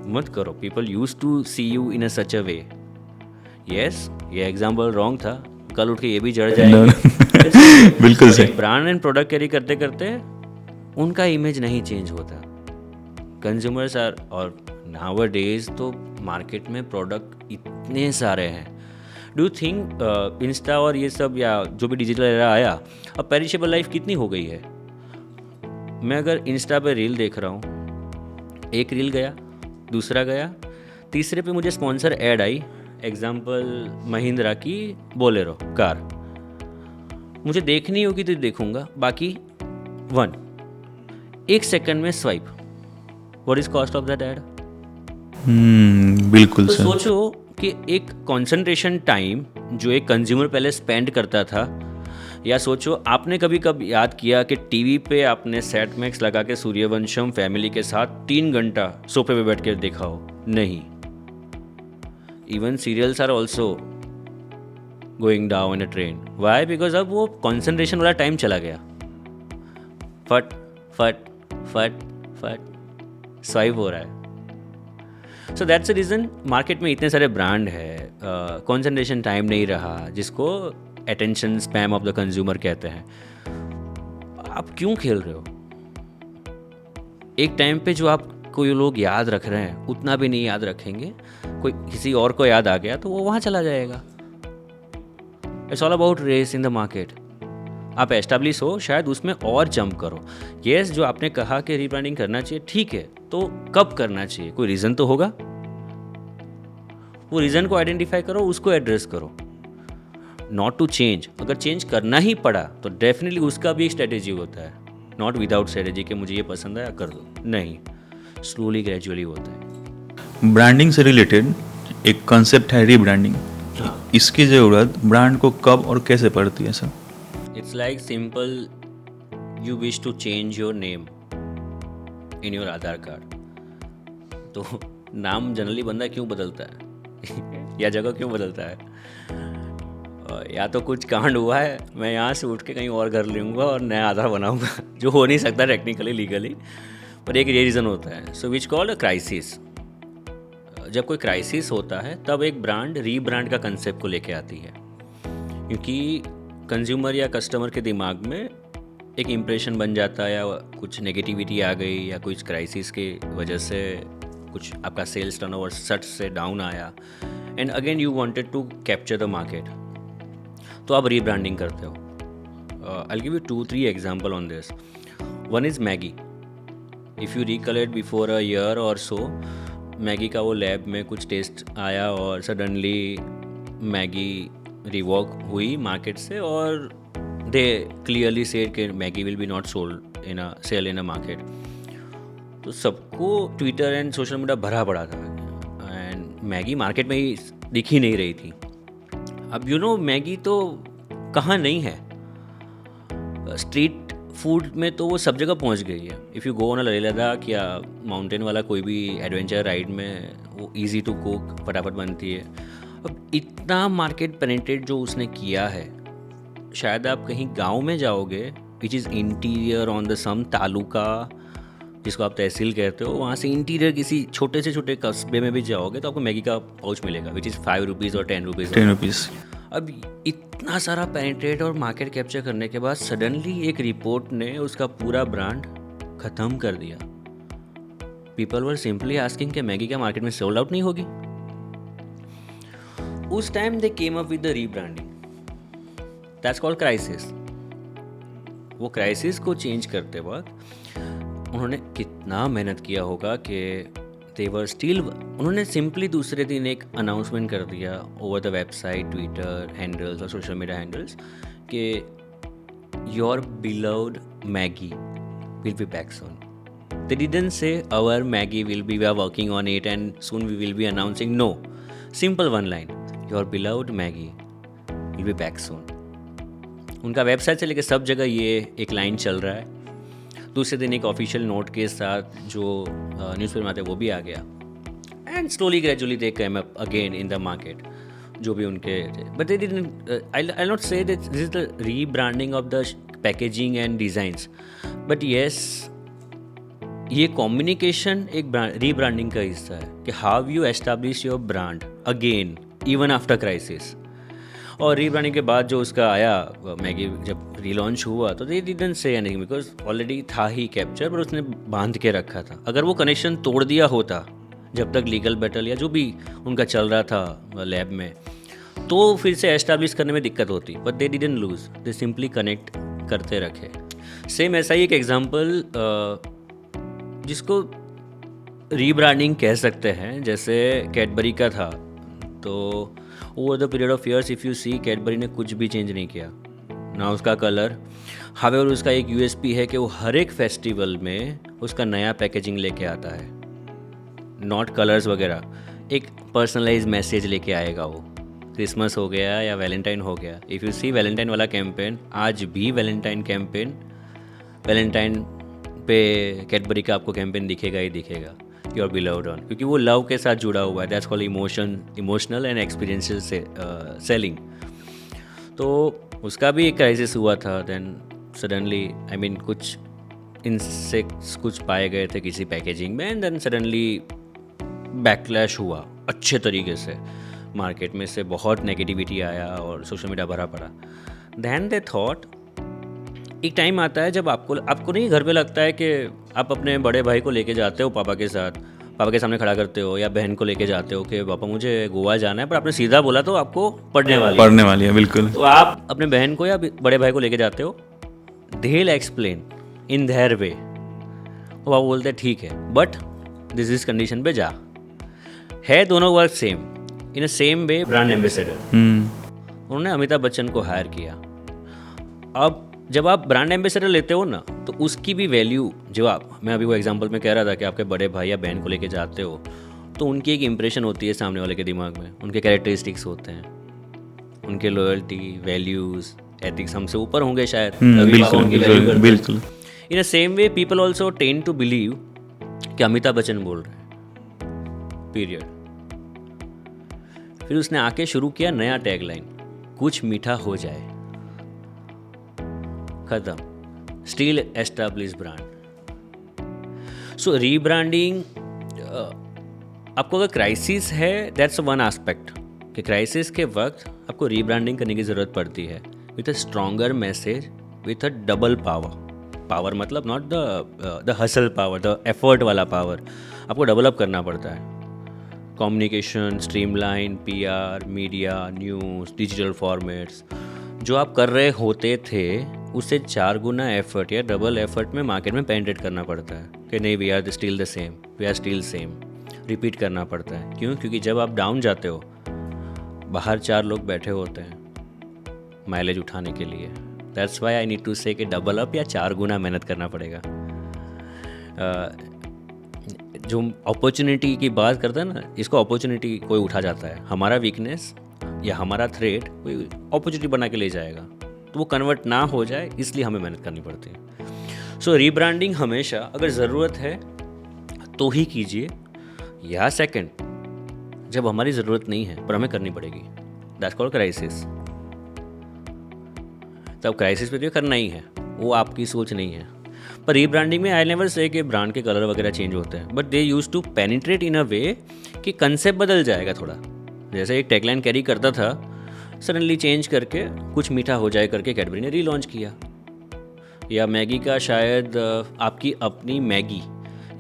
Speaker 1: मत करो। People use to see you in a such a way. Yes, ये एग्जाम्पल रॉन्ग था, कल उठ के ये भी जड़ जाएगा।
Speaker 2: बिल्कुल सही।
Speaker 1: ब्रांड एंड प्रोडक्ट कैरी करते करते उनका इमेज नहीं चेंज होता। कंज्यूमर्स आर, और नाउ डेज तो मार्केट में प्रोडक्ट इतने सारे हैं। डू थिंक इंस्टा और ये सब या जो भी डिजिटल एरा आया, अब पेरिशेबल लाइफ कितनी हो गई है। मैं अगर इंस्टा पे रील देख रहा हूँ, एक रील गया, दूसरा गया, तीसरे पे मुझे स्पॉन्सर ऐड आई, एग्जाम्पल महिंद्रा की बोलेरो कार, मुझे देखनी होगी तो देखूंगा, बाकी 1 सेकंड में swipe. What is cost of that add?
Speaker 2: बिल्कुल
Speaker 1: तो
Speaker 2: सर।
Speaker 1: सोचो कि एक कंसंट्रेशन टाइम जो एक कंज्यूमर पहले स्पेंड करता था, या सोचो आपने कभी याद किया कि टीवी पे आपने सेट मैक्स लगा के सूर्यवंशम फैमिली के साथ 3 घंटा सोफे पे बैठ के देखा हो? नहीं। Even serials are also going down in a train. Why? Because अब वो कंसंट्रेशन वाला टाइम चला गया। फट फट फट फट स्वाइप हो रहा है। So that's the reason market में इतने सारे ब्रांड है, कंसंट्रेशन टाइम नहीं रहा, जिसको attention span of the consumer कहते हैं। आप क्यों खेल रहे हो? एक टाइम पे जो आप कोई लोग याद रख रहे हैं उतना भी नहीं याद रखेंगे, कोई किसी और को याद आ गया तो वो वहाँ चला जाएगा। It's all about race in the market. आप एस्टेब्लिश हो, शायद उसमें और जंप करो। येस, जो आपने कहा कि रीब्रांडिंग करना चाहिए, ठीक है, तो कब करना चाहिए? कोई रीज़न तो होगा। वो रीज़न को आइडेंटिफाई करो, उसको एड्रेस करो। नॉट टू चेंज, अगर चेंज करना ही पड़ा तो डेफिनेटली उसका भी एक स्ट्रेटेजी होता है। नॉट विदाउट स्ट्रेटेजी कि मुझे ये पसंद है कर दो, नहीं, स्लोली ग्रेजुअली होता है।
Speaker 2: ब्रांडिंग से रिलेटेड एक कॉन्सेप्ट है रीब्रांडिंग। इसकी ज़रूरत ब्रांड को कब और कैसे पड़ती है sir?
Speaker 1: It's like simple, you wish to change your name in your Aadhaar card. तो नाम जनरली बंदा क्यों बदलता है या जगह क्यों बदलता है? या तो कुछ कांड हुआ है, मैं यहाँ से उठ के कहीं और घर लूँगा और नया आधार बनाऊँगा जो हो नहीं सकता टेक्निकली लीगली, पर एक ये रीज़न होता है। सो विच कॉल्ड अ क्राइसिस। जब कोई क्राइसिस होता है तब एक ब्रांड रीब्रांड का कंसेप्ट को लेके आती है, क्योंकि कंज्यूमर या कस्टमर के दिमाग में एक इम्प्रेशन बन जाता है, या कुछ नेगेटिविटी आ गई, या कुछ क्राइसिस की वजह से कुछ आपका सेल्स टर्नओवर सट से डाउन आया, and again you wanted to capture the market, तो आप रीब्रांडिंग करते हो। I give you 2-3 example on this. One is Maggi. If you recollect before a year और सो, मैगी का वो लैब में कुछ टेस्ट आया और सडनली मैगी रिवॉक हुई मार्केट से, और दे क्लियरली सेड कि Maggi will be not sold in a sale in a market. तो सबको ट्विटर एंड सोशल मीडिया भरा पड़ा था, एंड मैगी मार्केट में ही दिख ही नहीं रही थी। अब मैगी तो कहाँ नहीं है, स्ट्रीट फूड में तो वो सब जगह पहुंच गई है। If you go on Leh Ladakh या माउंटेन वाला कोई भी एडवेंचर राइड में, वो इजी टू कुक, फटाफट बनती है। अब इतना मार्केट पेनिट्रेट जो उसने किया है, शायद आप कहीं गांव में जाओगे which is interior on the some taluka, जिसको आप तहसील कहते हो, वहाँ से इंटीरियर किसी छोटे से छोटे कस्बे में भी जाओगे तो आपको मैगी का पाउच मिलेगा विच इज़ 5 रुपीज़ और 10 रुपीज़। अब इतना सारा पेनिट्रेट और मार्केट कैप्चर करने के बाद सडनली एक रिपोर्ट ने उसका पूरा ब्रांड ख़त्म कर दिया। पीपल वर सिंपली आस्किंग कि मैगी का मार्केट में सोल्ड आउट नहीं होगी। उस time they came up with the rebranding, that's called crisis. वो क्राइसिस को चेंज करते वक्त उन्होंने कितना मेहनत किया होगा कि they were still, उन्होंने सिंपली दूसरे दिन एक अनाउंसमेंट कर दिया over the website, Twitter handles और सोशल मीडिया हैंडल्स कि your beloved Maggi will be back soon. They didn't say our Maggi will be, we are working on it and soon we will be announcing. No, simple one line, your beloved Maggi will be back soon. उनका website से लेकर सब जगह ये एक line चल रहा है। दूसरे दिन एक ऑफिशियल नोट के साथ जो न्यूज़पेपर में आता है वो भी आ गया, and slowly gradually they came up again in the market, जो भी उनके थे। But they didn't, I not say that this is the rebranding of the packaging and designs, but yes, ये कम्युनिकेशन एक रीब्रांडिंग का हिस्सा है कि how you establish your brand again even after crisis. और रीब्रांडिंग के बाद जो उसका आया मैगी जब रीलॉन्च हुआ तो they didn't say anything because already था ही कैप्चर, पर उसने बांध के रखा था। अगर वो कनेक्शन तोड़ दिया होता जब तक लीगल बैटल या जो भी उनका चल रहा था लैब में, तो फिर से एस्टैब्लिश करने में दिक्कत होती, but they didn't loose, they simply connect करते रखे। सेम ऐसा ही एक एग्जाम्पल जिसको रीब्रांडिंग कह सकते हैं, जैसे कैडबरी का था। तो over the period of years if you see, Cadbury ने कुछ भी चेंज नहीं किया, ना उसका कलर। हावेवर उसका एक यूएसपी है कि वो हर एक फेस्टिवल में उसका नया पैकेजिंग लेके आता है, नॉट कलर्स वगैरह, एक पर्सनलाइज मैसेज लेके आएगा वो। क्रिसमस हो गया या वैलेंटाइन हो गया, इफ़ यू सी वैलेंटाइन वाला कैंपेन, आज भी वैलेंटाइन कैंपेन, वैलेंटाइन पे कैडबरी का आपको कैंपेन दिखेगा ही दिखेगा, योर बिलव्ड वन, क्योंकि वो लव के साथ जुड़ा हुआ है। That's called emotional and experiential selling. तो उसका भी एक क्राइसिस हुआ था। देन सडनली आई मीन कुछ इंसेक्ट्स कुछ पाए गए थे किसी पैकेजिंग में, एंड देन सडनली बैकलैश हुआ अच्छे तरीके से, मार्केट में से बहुत नेगेटिविटी आया और सोशल मीडिया भरा पड़ा। देन दे थॉट, एक टाइम आता है जब आपको नहीं घर पे लगता है कि आप अपने बड़े भाई को लेके जाते हो पापा के साथ पापा के सामने खड़ा करते हो या बहन को लेके जाते हो कि पापा मुझे गोवा जाना है, पर आपने सीधा बोला तो आपको पढ़ने वाली
Speaker 2: है बिल्कुल।
Speaker 1: तो आप अपने बहन को या बड़े भाई को लेके जाते हो, they will explain in their way, वो आप बोलते हैं ठीक है बट दिस इज कंडीशन पे जा, है दोनों work same in a same way. Brand ambassador उन्होंने अमिताभ बच्चन को हायर किया। अब जब आप ब्रांड एम्बेसडर लेते हो ना तो उसकी भी वैल्यू, जो मैं अभी वो एग्जांपल में कह रहा था कि आपके बड़े भाई या बहन को लेके जाते हो तो उनकी एक इंप्रेशन होती है सामने वाले के दिमाग में, उनके कैरेक्टरिस्टिक्स होते हैं, उनके लॉयल्टी, वैल्यूज़, एथिक्स हमसे ऊपर होंगे शायद,
Speaker 2: बिल्कुल।
Speaker 1: In a same way people also tend to believe कि अमिताभ बच्चन बोल रहे हैं, पीरियड। फिर उसने आके शुरू किया नया टैगलाइन, कुछ मीठा हो जाए, खत्म, still establish brand. So rebranding, आपको अगर क्राइसिस है दैट्स वन एस्पेक्ट, कि क्राइसिस के वक्त आपको रीब्रांडिंग करने की ज़रूरत पड़ती है with a stronger message, with a double power मतलब not the hustle power, the effort वाला पावर, आपको डबल अप करना पड़ता है। Communication, streamline, PR, media, news, digital formats, जो आप कर रहे होते थे उससे 4 गुना एफर्ट या डबल एफर्ट में मार्केट में पेनिट्रेट करना पड़ता है कि नहीं we are still the same, we are still same, repeat करना पड़ता है। क्यों? क्योंकि जब आप डाउन जाते हो बाहर 4 लोग बैठे होते हैं माइलेज उठाने के लिए। That's why I need to say कि डबल अप या 4 गुना मेहनत करना पड़ेगा। जो अपॉर्चुनिटी की बात करता है ना, इसको अपॉर्चुनिटी कोई उठा जाता है, हमारा वीकनेस या हमारा थ्रेट कोई अपॉर्चुनिटी बना के ले जाएगा, तो वो कन्वर्ट ना हो जाए इसलिए हमें मेहनत करनी पड़ती है। सो रीब्रांडिंग हमेशा अगर ज़रूरत है तो ही कीजिए, या सेकंड जब हमारी ज़रूरत नहीं है पर हमें करनी पड़ेगी, दैट्स कॉल्ड क्राइसिस। तब क्राइसिस पे तो करना ही है, वो आपकी सोच नहीं है। पर रीब्रांडिंग में आई नेवर से कि ब्रांड के कलर वगैरह चेंज होते हैं, but they use to penetrate in a way कि कंसेप्ट बदल जाएगा थोड़ा। जैसे एक टैगलाइन कैरी करता था, सडनली चेंज करके कुछ मीठा हो जाए करके कैडबरी ने रीलॉन्च किया। या मैगी का शायद आपकी अपनी मैगी,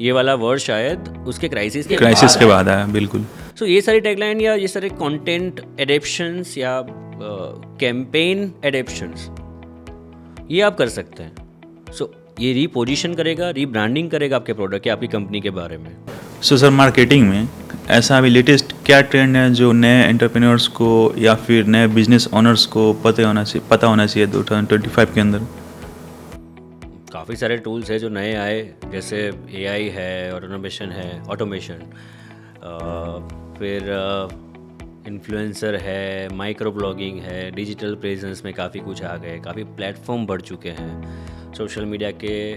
Speaker 1: ये वाला वर्ड शायद उसके क्राइसिस के बाद
Speaker 2: आया। बिल्कुल।
Speaker 1: सो ये सारी टैगलाइन या ये सारे कंटेंट एडेप्शंस या कैंपेन एडेप्शंस ये आप कर सकते हैं। सो ये रीपोजिशन करेगा, रीब्रांडिंग करेगा आपके प्रोडक्ट या आपकी कंपनी के बारे में।
Speaker 2: सो सर, मार्केटिंग में ऐसा अभी लेटेस्ट क्या ट्रेंड है जो नए एंटरप्रेन्योर्स को या फिर नए बिजनेस ओनर्स को पता होना चाहिए 2025 के अंदर?
Speaker 1: काफ़ी सारे टूल्स है जो नए आए, जैसे AI है, ऑटोमेशन, फिर इन्फ्लुएंसर है, माइक्रो ब्लॉगिंग है, डिजिटल प्रेजेंस में काफ़ी कुछ आ गए, काफ़ी प्लेटफॉर्म बढ़ चुके हैं। सोशल मीडिया के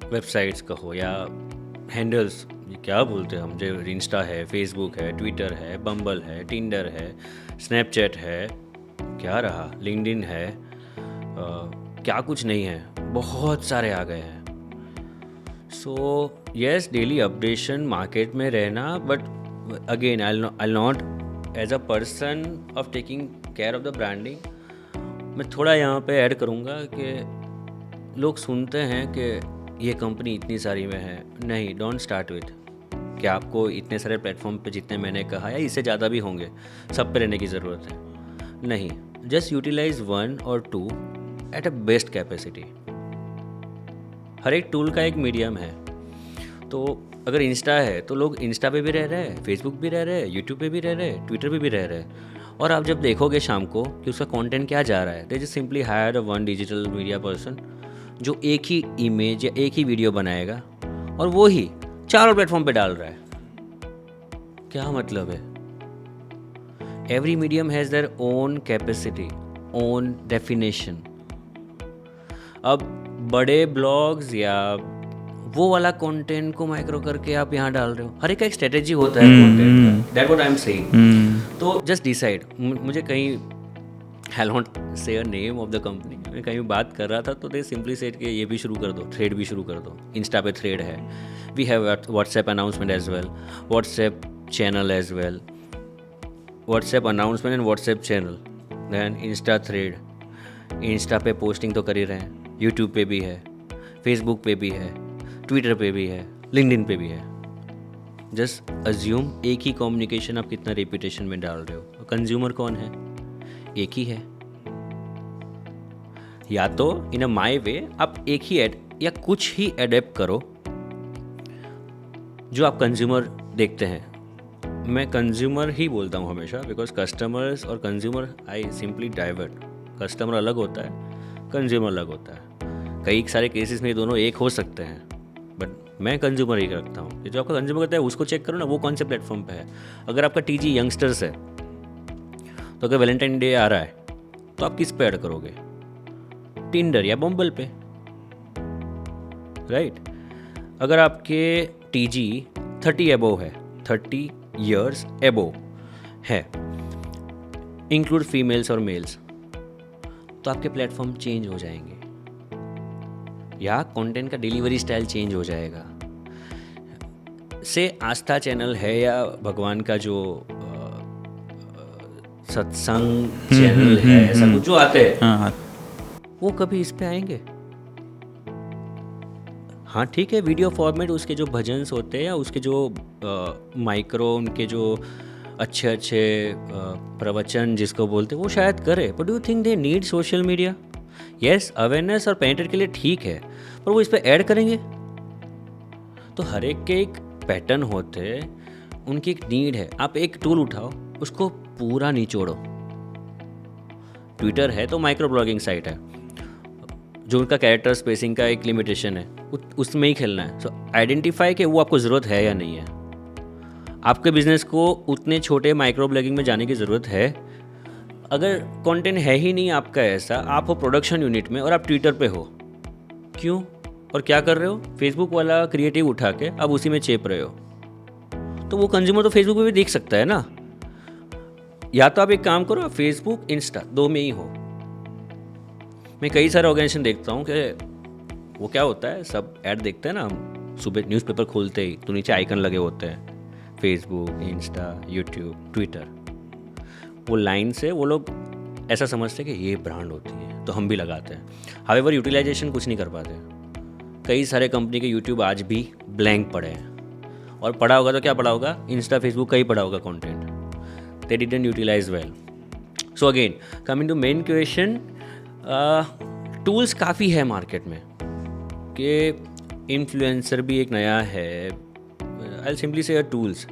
Speaker 1: वेबसाइट्स कहो या हैंडल्स, क्या बोलते हैं हम, जो इंस्टा है, फेसबुक है, ट्विटर है, बम्बल है, टिंडर है, स्नैपचैट है, क्या रहा, लिंक्डइन है, क्या कुछ नहीं है, बहुत सारे आ गए हैं। So yes, daily updation market में रहना, but again I not as a person of taking care of the branding. मैं थोड़ा यहाँ पे ऐड करूँगा कि लोग सुनते हैं कि ये कंपनी इतनी सारी में है, नहीं, डोंट स्टार्ट विथ कि आपको इतने सारे प्लेटफॉर्म पे जितने मैंने कहा या इससे ज़्यादा भी होंगे सब पे रहने की ज़रूरत है, नहीं। जस्ट यूटिलाइज 1 और 2 एट अ बेस्ट कैपेसिटी। हर एक टूल का एक मीडियम है, तो अगर इंस्टा है तो लोग इंस्टा पे भी रह रहे हैं, फेसबुक भी रह रहे हैं, यूट्यूब पे भी रह रहे हैं, ट्विटर पे भी रह रहे हैं। और आप जब देखोगे शाम को कि उसका कंटेंट क्या जा रहा है, they just simply hire one digital media person जो एक ही इमेज या एक ही वीडियो बनाएगा और वो ही 4 प्लेटफॉर्म पे डाल रहा है। क्या मतलब है? Every medium has their own capacity, own definition. अब बड़े ब्लॉग्स या वो वाला कंटेंट को माइक्रो करके आप यहाँ डाल रहे हो, हर एक का एक स्ट्रेटेजी होता है कंटेंट का, that what I am saying. तो जस्ट डिसाइड। मुझे कहीं आई नॉट से a name of the company, मैं कहीं बात कर रहा था तो दे सिंपली सेड कि ये भी शुरू कर दो, थ्रेड भी शुरू कर दो। इंस्टा पे थ्रेड है, we have WhatsApp announcement as well, WhatsApp channel as well, WhatsApp announcement and WhatsApp channel, then insta thread. Insta पे पोस्टिंग तो कर ही रहे हैं, यूट्यूब पे भी है, फेसबुक पे भी है, ट्विटर पे भी है, लिंक्डइन पे भी है। जस्ट अज्यूम एक ही कम्युनिकेशन आप कितना रेपुटेशन में डाल रहे हो। कंज्यूमर कौन है? एक ही है। या तो इन अ माई वे आप एक ही एड या कुछ ही एडेप्ट करो जो आप कंज्यूमर देखते हैं। मैं कंज्यूमर ही बोलता हूँ हमेशा, बिकॉज कस्टमर्स और consumer I simply divert. Customer अलग होता है, कंज्यूमर अलग होता है। कई सारे केसेस में ये दोनों एक हो सकते हैं, बट मैं कंज्यूमर ही रखता हूँ कि जो आपका कंज्यूमर करता है उसको चेक करो ना, वो कौन से प्लेटफॉर्म पे है। अगर आपका टीजी यंगस्टर्स है तो अगर वैलेंटाइन डे आ रहा है तो आप किस पे ऐड करोगे? टिंडर या बम्बल पे, राइट? अगर आपके टीजी 30 एबोव है, 30 ईयर्स एबोव है, इंक्लूड फीमेल्स और मेल्स, तो आपके प्लेटफॉर्म चेंज हो जाएंगे या कंटेंट का डिलीवरी स्टाइल चेंज हो जाएगा। से आस्था चैनल है या भगवान का जो सत्संग चैनल है, ऐसा कुछ जो आते हैं, वो कभी इस पे आएंगे? हाँ ठीक है, वीडियो फॉर्मेट उसके जो भजन्स होते हैं या उसके जो माइक्रो उनके जो अच्छे अच्छे प्रवचन जिसको बोलते हैं वो शायद करे, but do think they need social media? Yes, awareness और पेनिट्रेट के लिए ठीक है, पर वो इस पे ऐड करेंगे? तो हर एक के एक पैटर्न होते, उनकी एक नीड है। आप एक टूल उठाओ, उसको पूरा निचोड़ो। ट्विटर है तो माइक्रो ब्लॉगिंग साइट है, जो उनका कैरेक्टर स्पेसिंग का एक लिमिटेशन है, उसमें ही खेलना है। सो आइडेंटिफाई कि वो आपको ज़रूरत है या नहीं है। आपके बिजनेस को उतने छोटे माइक्रो ब्लॉगिंग में जाने की ज़रूरत है? अगर कंटेंट है ही नहीं आपका ऐसा, आप हो प्रोडक्शन यूनिट में और आप ट्विटर पे हो, क्यों और क्या कर रहे हो? फेसबुक वाला क्रिएटिव उठा के अब उसी में चेप रहे हो, तो वो कंज्यूमर तो फेसबुक पे भी देख सकता है ना। या तो आप एक काम करो, फेसबुक इंस्टा दो में ही हो। मैं कई सारे ऑर्गेनाइजेशन देखता हूँ कि वो क्या होता है, सब ऐड देखते हैं ना हम, सुबह न्यूज़पेपर खोलते ही तो नीचे आइकन लगे होते हैं, फेसबुक, इंस्टा, यूट्यूब, ट्विटर। वो लाइन से वो लोग ऐसा समझते हैं कि ये ब्रांड होती है तो हम भी लगाते हैं। हावेवर यूटिलाइजेशन कुछ नहीं कर पाते। कई सारे कंपनी के यूट्यूब आज भी ब्लैंक पड़े हैं, और पड़ा होगा तो क्या पड़ा होगा? इंस्टा फेसबुक का ही पड़ा होगा content. They didn't utilise well. So again coming to main question, tools काफ़ी है मार्केट में कि इन्फ्लुएंसर भी एक नया है। आई सिंपली से टूल्स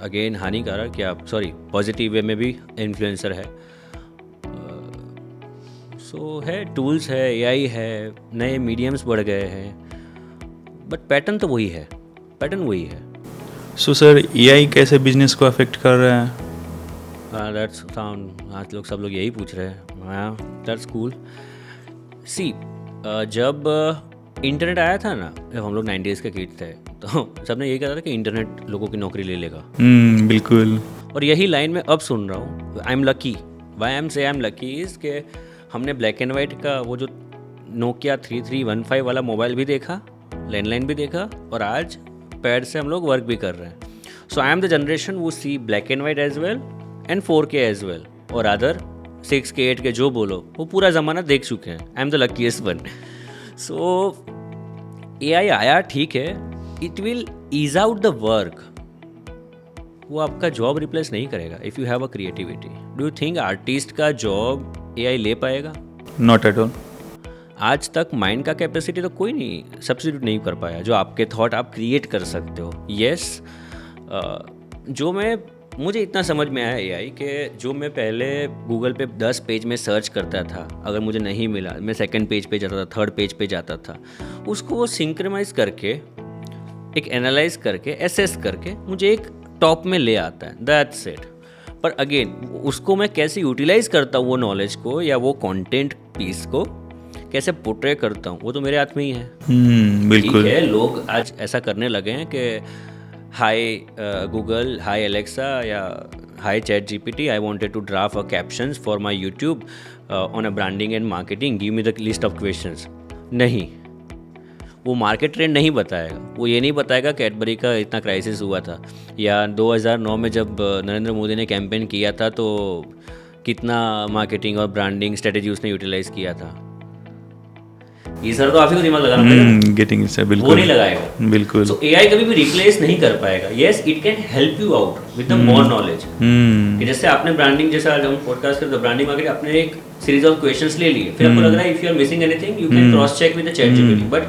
Speaker 1: अगेन हानिकारक या सॉरी पॉजिटिव वे में भी इन्फ्लुएंसर है। सो है, टूल्स है, एआई है, नए मीडियम्स बढ़ गए हैं, बट पैटर्न तो वही है, पैटर्न वही है।
Speaker 2: सो सर, एआई कैसे बिजनेस को अफेक्ट कर रहा है?
Speaker 1: दैट्स साउंड, आज सब लोग यही पूछ रहे हैं। That's cool. सी, जब इंटरनेट आया था ना, जब हम लोग 90s के किड थे, तो सबने यही कहा था कि इंटरनेट लोगों की नौकरी ले लेगा।
Speaker 2: बिल्कुल।
Speaker 1: और यही लाइन मैं अब सुन रहा हूँ। I am lucky, why am से आई एम लकी इज़ के हमने ब्लैक एंड वाइट का वो जो नोकिया 3315 वाला मोबाइल भी देखा, लैंडलाइन भी देखा, और आज पैड से हम लोग वर्क भी कर रहे हैं। So I am the generation वो see black and white as well and 4K as well, और अदर 6K 8K जो बोलो वो पूरा ज़माना देख चुके हैं। I am the luckiest one. So AI आया ठीक है, it will ease out the work. वो आपका जॉब रिप्लेस नहीं करेगा if you have a creativity. Do you think artist का जॉब एआई ले पाएगा?
Speaker 2: Not at all.
Speaker 1: आज तक माइंड का कैपेसिटी तो कोई नहीं सब्स्टिट्यूट नहीं कर पाया, जो आपके थॉट आप क्रिएट कर सकते हो। यस, जो मुझे इतना समझ में आया एआई के, जो मैं पहले गूगल पे 10 पेज में सर्च करता था, अगर मुझे नहीं मिला मैं सेकंड पेज पे जाता था, थर्ड पेज पे जाता था, उसको वो सिंक्रोनाइज करके, एक एनालाइज करके, एसेस करके मुझे एक टॉप में ले आता है। That's it. पर अगेन उसको मैं कैसे यूटिलाइज करता हूँ, वो नॉलेज को या वो कंटेंट पीस को कैसे पोर्ट्रे करता हूँ, वो तो मेरे हाथ में ही है।
Speaker 2: बिल्कुल
Speaker 1: है। लोग आज ऐसा करने लगे हैं कि हाय गूगल, हाय एलेक्सा या hi ChatGPT, I wanted to draft a captions for my YouTube on a branding and marketing, give me the list of questions. नहीं, वो मार्केट ट्रेंड नहीं बताएगा। वो ये नहीं बताएगा कैडबरी का इतना क्राइसिस हुआ था, या 2009 में जब नरेंद्र मोदी ने कैंपेन किया था तो कितना मार्केटिंग और ब्रांडिंग स्ट्रेटेजी उसने यूटिलाइज किया था। ये सर तो आप ही को दिमाग लगाना पड़ेगा,
Speaker 2: गेटिंग इट,
Speaker 1: वो
Speaker 2: बिल्कुल
Speaker 1: नहीं लगाएगा।
Speaker 2: बिल्कुल।
Speaker 1: सो एआई कभी भी रिप्लेस नहीं कर पाएगा। Yes, it can help you out with the more knowledge. कि जैसे आपने ब्रांडिंग, जैसे आज हम पॉडकास्ट करते हैं ब्रांडिंग मार्केट, आपने एक सीरीज ऑफ क्वेश्चंस ले लिए, फिर आपको लग रहा है if you are missing anything you can cross check with the ChatGPT, but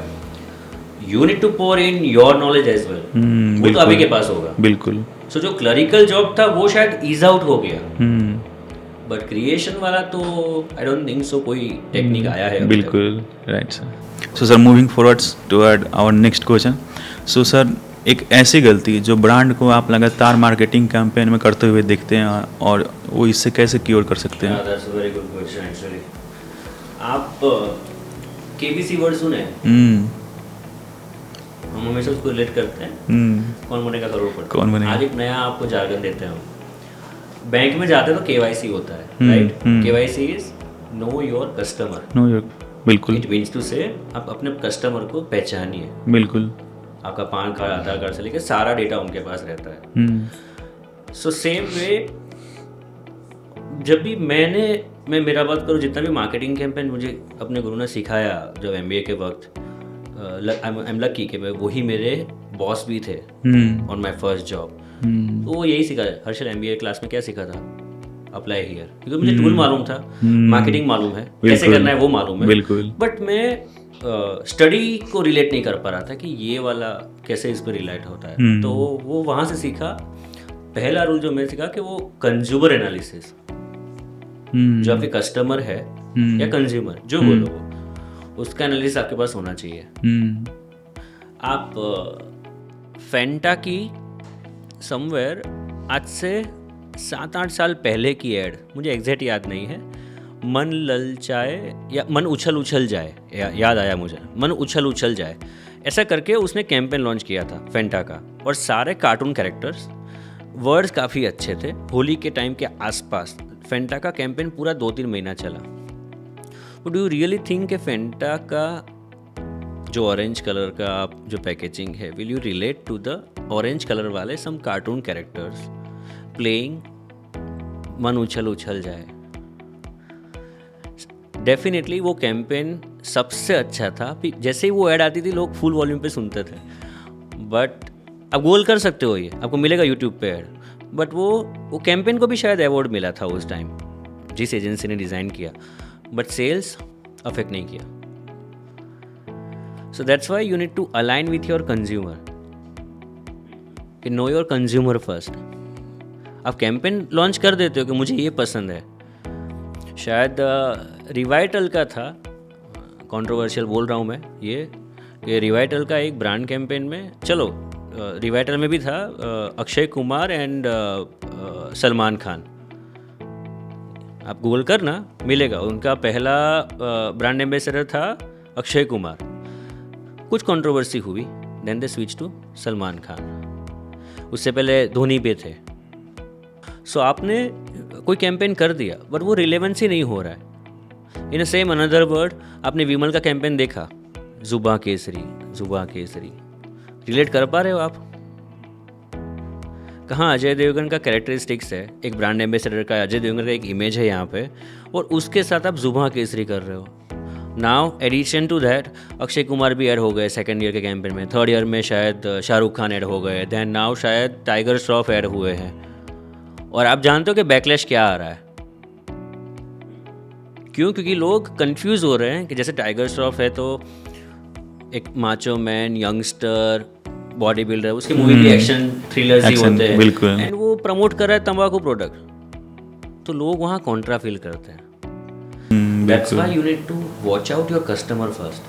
Speaker 1: you need to pour in your knowledge as well. वो तो अभी के पास होगा,
Speaker 2: बिल्कुल।
Speaker 1: सो जो क्लरिकल जॉब था वो शायद ईज आउट हो गया, बट क्रिएशन वाला तो आई डोंट थिंक सो कोई टेक्निक आया है।
Speaker 2: बिल्कुल right sir. So sir moving forwards toward our next question. So sir एक ऐसी गलती जो ब्रांड को आप लगातार मार्केटिंग कैंपेन में करते हुए देखते हैं और वो इससे कैसे क्योर कर सकते हैं?
Speaker 1: That's a very good question actually. आप केबीसी वर्ड सुने? हम हमेशा उसको रिलेट करते हैं, कौन बनेगा करोड़पति।
Speaker 2: कौन बनेगा?
Speaker 1: आज एक नया आपको जार्गन देते हैं हम। बैंक में जाते हैं तो केवाईसी होता है, right? KYC is no your customer.
Speaker 2: Know your, बिल्कुल।
Speaker 1: इट मीन्स टू से आप अपने कस्टमर को पहचानिए।
Speaker 2: बिल्कुल।
Speaker 1: आपका पैन कार्ड, आधार कार्ड से लेकर सारा डेटा उनके पास रहता है। सो सेम वे, जब भी मैं मेरा बात करूँ, जितना भी मार्केटिंग कैंपेन मुझे अपने गुरु ने सिखाया जब एमबीए के वक्त, आई एम लकी कि वही मेरे बॉस भी थे ऑन माय फर्स्ट जॉब। तो वो यही सिखा, हर्षल एमबीए क्लास में क्या सिखा था? अप्लाई हियर, क्योंकि मुझे टूल मालूम था, मार्केटिंग मालूम है, कैसे करना है वो मालूम है,
Speaker 2: बिल्कुल।
Speaker 1: बट मैं स्टडी को रिलेट नहीं कर पा रहा था कि ये वाला कैसे इस पर रिलेट होता है। तो वो वहाँ से सीखा। पहला रूल जो मैं सीखा कि वो कंज्यूमर एनालिसिस, जो आपके कस्टमर है या कंज्यूमर जो बोलो वो, उसका एनालिसिस आपके पास होना चाहिए। आप फेंटा की समवेयर आज से 7-8 साल पहले की एड, मुझे एग्जैक्ट याद नहीं है, मन ललचाए या मन उछल उछल जाए, याद आया मुझे, मन उछल उछल जाए, ऐसा करके उसने कैंपेन लॉन्च किया था फेंटा का, और सारे कार्टून कैरेक्टर्स, वर्ड्स काफ़ी अच्छे थे। होली के टाइम के आसपास फेंटा का कैंपेन पूरा 2-3 महीना चला। डू यू रियली थिंक कि फेंटा का जो ऑरेंज कलर का जो पैकेजिंग है, will you relate to the orange colour वाले सम कार्टून कैरेक्टर्स प्लेइंग मन उछल उछल जाए? डेफिनेटली वो कैंपेन सबसे अच्छा था। जैसे ही वो ऐड आती थी लोग फुल वॉल्यूम पे सुनते थे। बट अब गूगल कर सकते हो, ये आपको मिलेगा यूट्यूब पे ऐड। बट वो कैंपेन को भी शायद अवार्ड मिला था उस टाइम, जिस एजेंसी ने डिज़ाइन किया, बट सेल्स अफेक्ट नहीं किया। So that's why you need to align with your consumer, कि नो योर कंज्यूमर फर्स्ट। आप कैंपेन लॉन्च कर देते हो कि मुझे ये पसंद है। शायद रिवाइटल का था, कंट्रोवर्शियल बोल रहा हूँ मैं ये रिवाइटल का एक ब्रांड कैंपेन में, चलो रिवाइटल में भी था अक्षय कुमार एंड सलमान खान। आप गूगल करना मिलेगा, उनका पहला ब्रांड एम्बेसडर था अक्षय कुमार। कुछ कंट्रोवर्सी हुई, then they switch to Salman Khan. उससे पहले धोनी पे थे। सो आपने कोई कैंपेन कर दिया बट वो रिलेवेंसी नहीं हो रहा है। इन सेम अनदर वर्ड, आपने विमल का कैंपेन देखा, जुबा केसरी, रिलेट कर पा रहे हो आप? कहाँ अजय देवगन का कैरेक्टरिस्टिक्स है, एक ब्रांड एम्बेसडर का अजय देवगन का एक इमेज है यहाँ पे, और उसके साथ आप जुबा केसरी कर रहे हो। Now addition to that Akshay Kumar भी ऐड हो गए सेकंड ईयर के कैंपेन में, थर्ड ईयर में शायद शाहरुख खान ऐड हो गए, देन नाउ शायद टाइगर श्रॉफ ऐड हुए हैं। और आप जानते हो कि बैकलैश क्या आ रहा है? क्यों? क्योंकि लोग कंफ्यूज हो रहे हैं कि जैसे टाइगर श्रॉफ है तो एक macho man, youngster, body builder, उसके मूवी भी एक्शन थ्रिलर्स ही होते हैं,
Speaker 2: बिल्कुल।
Speaker 1: एंड वो प्रमोट कर रहा है तंबाकू प्रोडक्ट, तो लोग वहाँ कॉन्ट्रा फील करते हैं। That's why you need to watch out your customer first.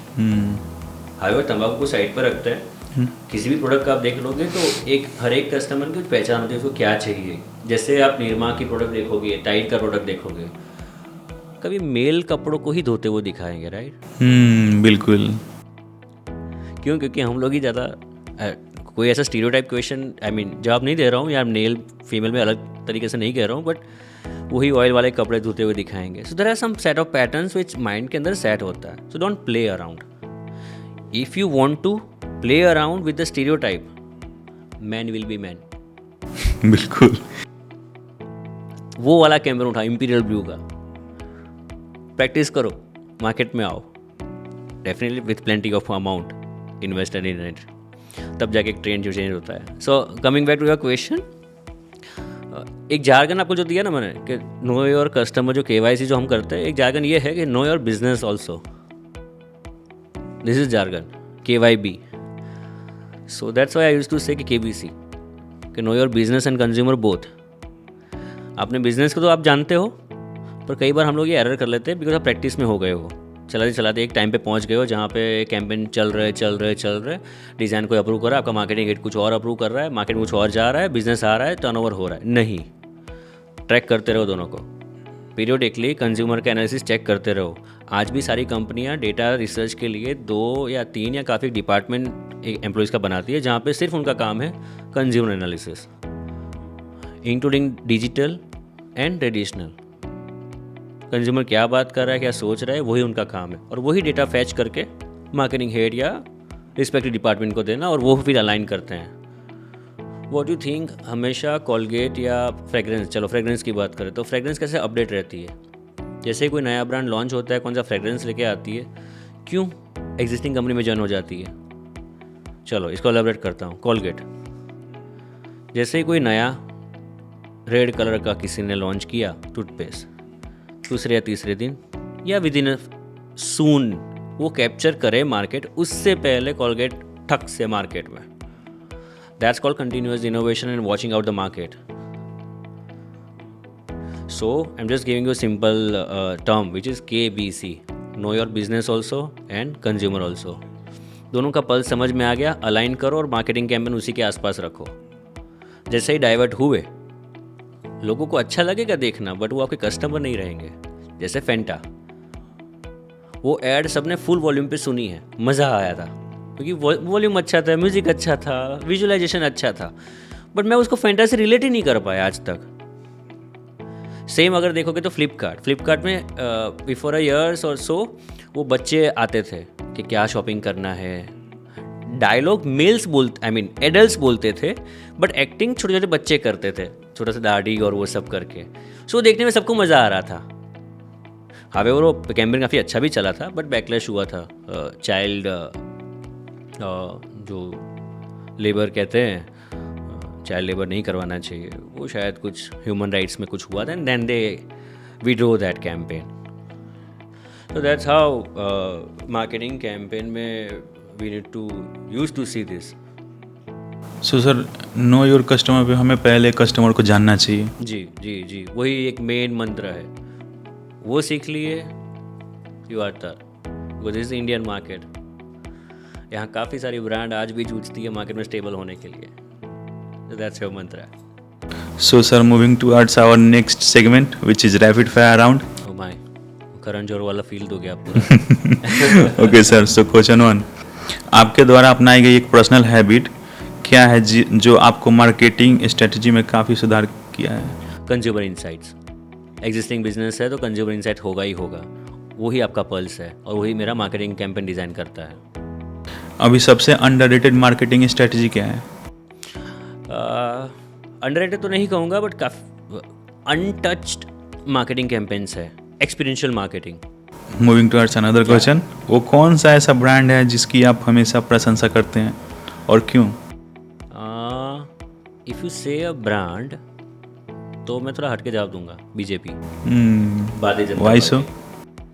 Speaker 1: हाइवर तंबाकू को साइड पर रखते हैं, किसी भी प्रोडक्ट का आप देख लोगे तो हर एक कस्टमर की पहचान होती है, उसको क्या चाहिए। जैसे आप निरमा की प्रोडक्ट देखोगे, टाइड का प्रोडक्ट देखोगे, कभी मेल कपड़ों को ही धोते हुए दिखाएंगे, राइट?
Speaker 2: बिल्कुल।
Speaker 1: क्यों? क्योंकि हम लोग ही ज़्यादा कोई ऐसा स्टीरियोटाइप क्वेश्चन जवाब नहीं दे रहा हूँ, या मेल फीमेल में अलग तरीके से नहीं कह रहा हूँ, बट वही ऑयल वाले कपड़े धोते हुए दिखाएंगे। So there are some set of patterns which mind के अंदर सेट होता है। So don't play around. If you want to play around with the stereotype, man will be man.
Speaker 2: बिल्कुल।
Speaker 1: वो वाला कैंपेन उठा, इंपीरियल ब्लू का, प्रैक्टिस करो, मार्केट में आओ, definitely with plenty of amount invested in it, तब जाके एक ट्रेंड जो चेंज होता है. So coming back to your question, एक जार्गन आपको जो दिया ना मैंने कि नो योर कस्टमर, जो KYC जो हम करते हैं, एक जार्गन ये है कि know your business also. This is jargon KYB. So that's why I used to say कि KBC, कि know your business and consumer both. अपने बिजनेस को तो आप जानते हो, पर कई बार हम लोग ये एरर कर लेते हैं बिकॉज आप प्रैक्टिस में हो गए हो, चलाते चलाते एक टाइम पे पहुंच गए हो जहाँ पे कैंपेन चल रहे, डिज़ाइन कोई अप्रूव कर रहा है, आपका मार्केटिंग हेड कुछ और अप्रूव कर रहा है, मार्केट कुछ और जा रहा है, बिजनेस आ रहा है, टर्नओवर हो रहा है. नहीं, ट्रैक करते रहो दोनों को, पीरियोडिकली कंज्यूमर का एनालिसिस चेक करते रहो. आज भी सारी कंपनियां डेटा रिसर्च के लिए 2 या 3 या काफ़ी डिपार्टमेंट एम्प्लॉयज़ का बनाती है, जहाँ पे सिर्फ उनका काम है consumer analysis, including digital and traditional. Consumer क्या बात कर रहा है, क्या सोच रहा है, वही उनका काम है, और वही डेटा फैच करके मार्केटिंग हेड या रिस्पेक्टिव डिपार्टमेंट को देना, और वो फिर अलाइन करते हैं. व्हाट यू थिंक, हमेशा कॉलगेट या फ्रेगरेंस, चलो फ्रेगरेंस की बात करें तो फ्रेगरेंस कैसे अपडेट रहती है? जैसे ही कोई नया ब्रांड लॉन्च होता है, कौन सा फ्रेगरेंस लेके आती है, क्यों एग्जिस्टिंग कंपनी में जॉइन हो जाती है? चलो इसको एलैबोरेट करता हूँ. कॉलगेट, जैसे ही कोई नया रेड कलर का किसी ने लॉन्च किया टूथपेस्ट, दूसरे या तीसरे दिन या विद इन सून वो कैप्चर करे मार्केट, उससे पहले कॉलगेट ठक से मार्केट में. That's called continuous innovation and watching out the market. So I am just giving you simple term which is KBC, know your business also and consumer also. दोनों का pulse समझ में आ गया, अलाइन करो और मार्केटिंग कैंपेन उसी के आसपास रखो. जैसे ही डाइवर्ट हुए, लोगों को अच्छा लगेगा देखना, बट वो आपके कस्टमर नहीं रहेंगे. जैसे फेंटा, वो ऐड सबने फुल वॉल्यूम पे सुनी है, मज़ा आया था क्योंकि वॉल्यूम अच्छा था, म्यूज़िक अच्छा था, विजुअलाइजेशन अच्छा था, बट मैं उसको फेंटा से रिलेट ही नहीं कर पाया आज तक. सेम अगर देखोगे तो फ्लिपकार्ट में बिफोर अ ईयर्स और सो वो बच्चे आते थे कि क्या शॉपिंग करना है, डायलॉग मेल्स बोलते, आई मीन एडल्ट्स बोलते थे, बट एक्टिंग छोटे छोटे बच्चे करते थे, छोटा सा दाढ़ी और वो सब करके. सो देखने में सबको मज़ा आ रहा था. हावेवर वो कैंपेन काफ़ी अच्छा भी चला था, बट बैकलैश हुआ था. चाइल्ड जो लेबर कहते हैं, चाइल्ड लेबर नहीं करवाना चाहिए, वो शायद कुछ ह्यूमन राइट्स में कुछ हुआ था, and then they withdrew that campaign. So that's how marketing campaign में we need to use to see this.
Speaker 2: So sir, know your customer पे हमें पहले कस्टमर को जानना चाहिए.
Speaker 1: जी, वही एक मेन मंत्र है, वो सीख लिए, यू आर तर. बिकॉज इज इंडियन मार्केट, यहाँ काफ़ी सारी ब्रांड आज भी जूझती है मार्केट में स्टेबल होने के लिए. That's your mantra.
Speaker 2: So sir, moving towards our next segment which is rapid fire round.
Speaker 1: Oh my, Karan Johar वाला फील तो गया पूरा.
Speaker 2: ओके सर, सो क्वेश्चन 1, आपके द्वारा अपनाई गई एक पर्सनल हैबिट क्या है जो आपको मार्केटिंग स्ट्रेटजी में काफ़ी सुधार किया है?
Speaker 1: Consumer insights. एग्जिस्टिंग बिजनेस है तो कंज्यूमर इनसाइट होगा ही होगा, वही आपका पल्स है और वही मेरा मार्केटिंग कैंपेन डिज़ाइन करता है.
Speaker 2: अभी सबसे अंडररेटेड मार्केटिंग स्ट्रेटजी क्या है?
Speaker 1: अंडररेटेड तो नहीं कहूँगा, बट काफ़ी अनटच्ड मार्केटिंग कैंपेन्स है, experiential marketing.
Speaker 2: Moving towards another question, वो कौन सा ऐसा ब्रांड है जिसकी आप हमेशा प्रशंसा करते हैं और क्यों?
Speaker 1: इफ़ यू से अ ब्रांड तो मैं थोड़ा हट के जवाब दूंगा, बीजेपी.
Speaker 2: वाई सो?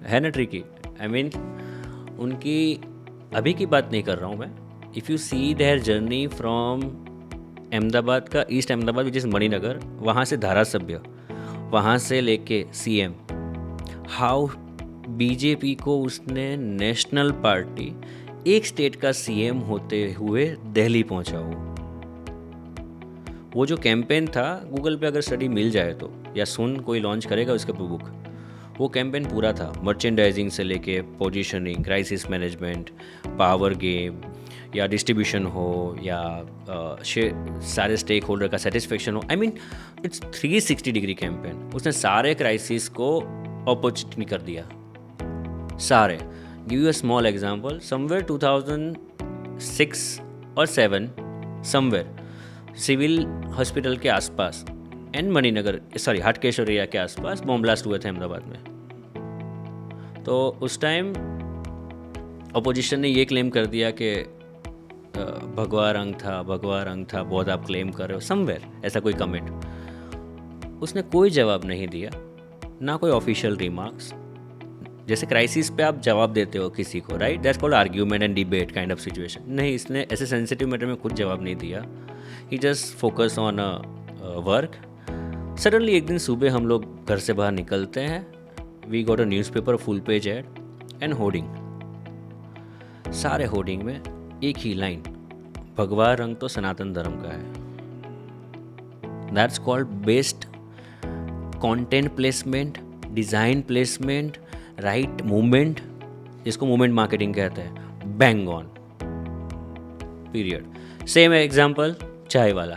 Speaker 1: है ना ट्रिकी. आई मीन उनकी अभी की बात नहीं कर रहा हूँ मैं. If you see their journey from Ahmedabad का, east Ahmedabad which is Maninagar, वहाँ से धारासभ्य, वहाँ से लेके CM, हाउ बीजेपी को उसने नेशनल पार्टी, एक स्टेट का CM होते हुए दिल्ली पहुँचा. वो जो कैंपेन था, गूगल पे अगर स्टडी मिल जाए तो, या सुन कोई लॉन्च करेगा उसके बुक, वो कैंपेन पूरा था. मर्चेंडाइजिंग से लेके positioning, crisis management, power game, या डिस्ट्रीब्यूशन हो, या सारे स्टेक होल्डर का सेटिस्फेक्शन हो. I mean it's 360 degree campaign. उसने सारे क्राइसिस को अपॉर्चुनिटी कर दिया, सारे. Give you a small example, somewhere 2006 और 7 समवेयर सिविल हॉस्पिटल के आसपास and Maninagar, sorry Hatkeshwar area के आसपास बॉम्ब ब्लास्ट हुए थे अहमदाबाद में. तो उस टाइम अपोजिशन ने ये क्लेम कर दिया कि भगवा रंग था, बहुत आप क्लेम कर रहे हो समवेयर, ऐसा कोई कमेंट। उसने कोई जवाब नहीं दिया, ना कोई ऑफिशियल रिमार्क्स। जैसे क्राइसिस पे आप जवाब देते हो किसी को, right, that's called argument and debate kind of situation. नहीं, इसने ऐसे सेंसिटिव मैटर में खुद जवाब नहीं दिया। He just focus on work. Suddenly एक दिन सुबह हम लोग घर से बाहर निकलते हैं, we got a newspaper full page ad and hoarding. सारे होर्डिंग में एक ही लाइन, भगवा रंग तो सनातन धर्म का है। That's called best content placement, design placement, right movement, जिसको मूवमेंट मार्केटिंग कहते हैं, bang on, period. Same example चाय वाला,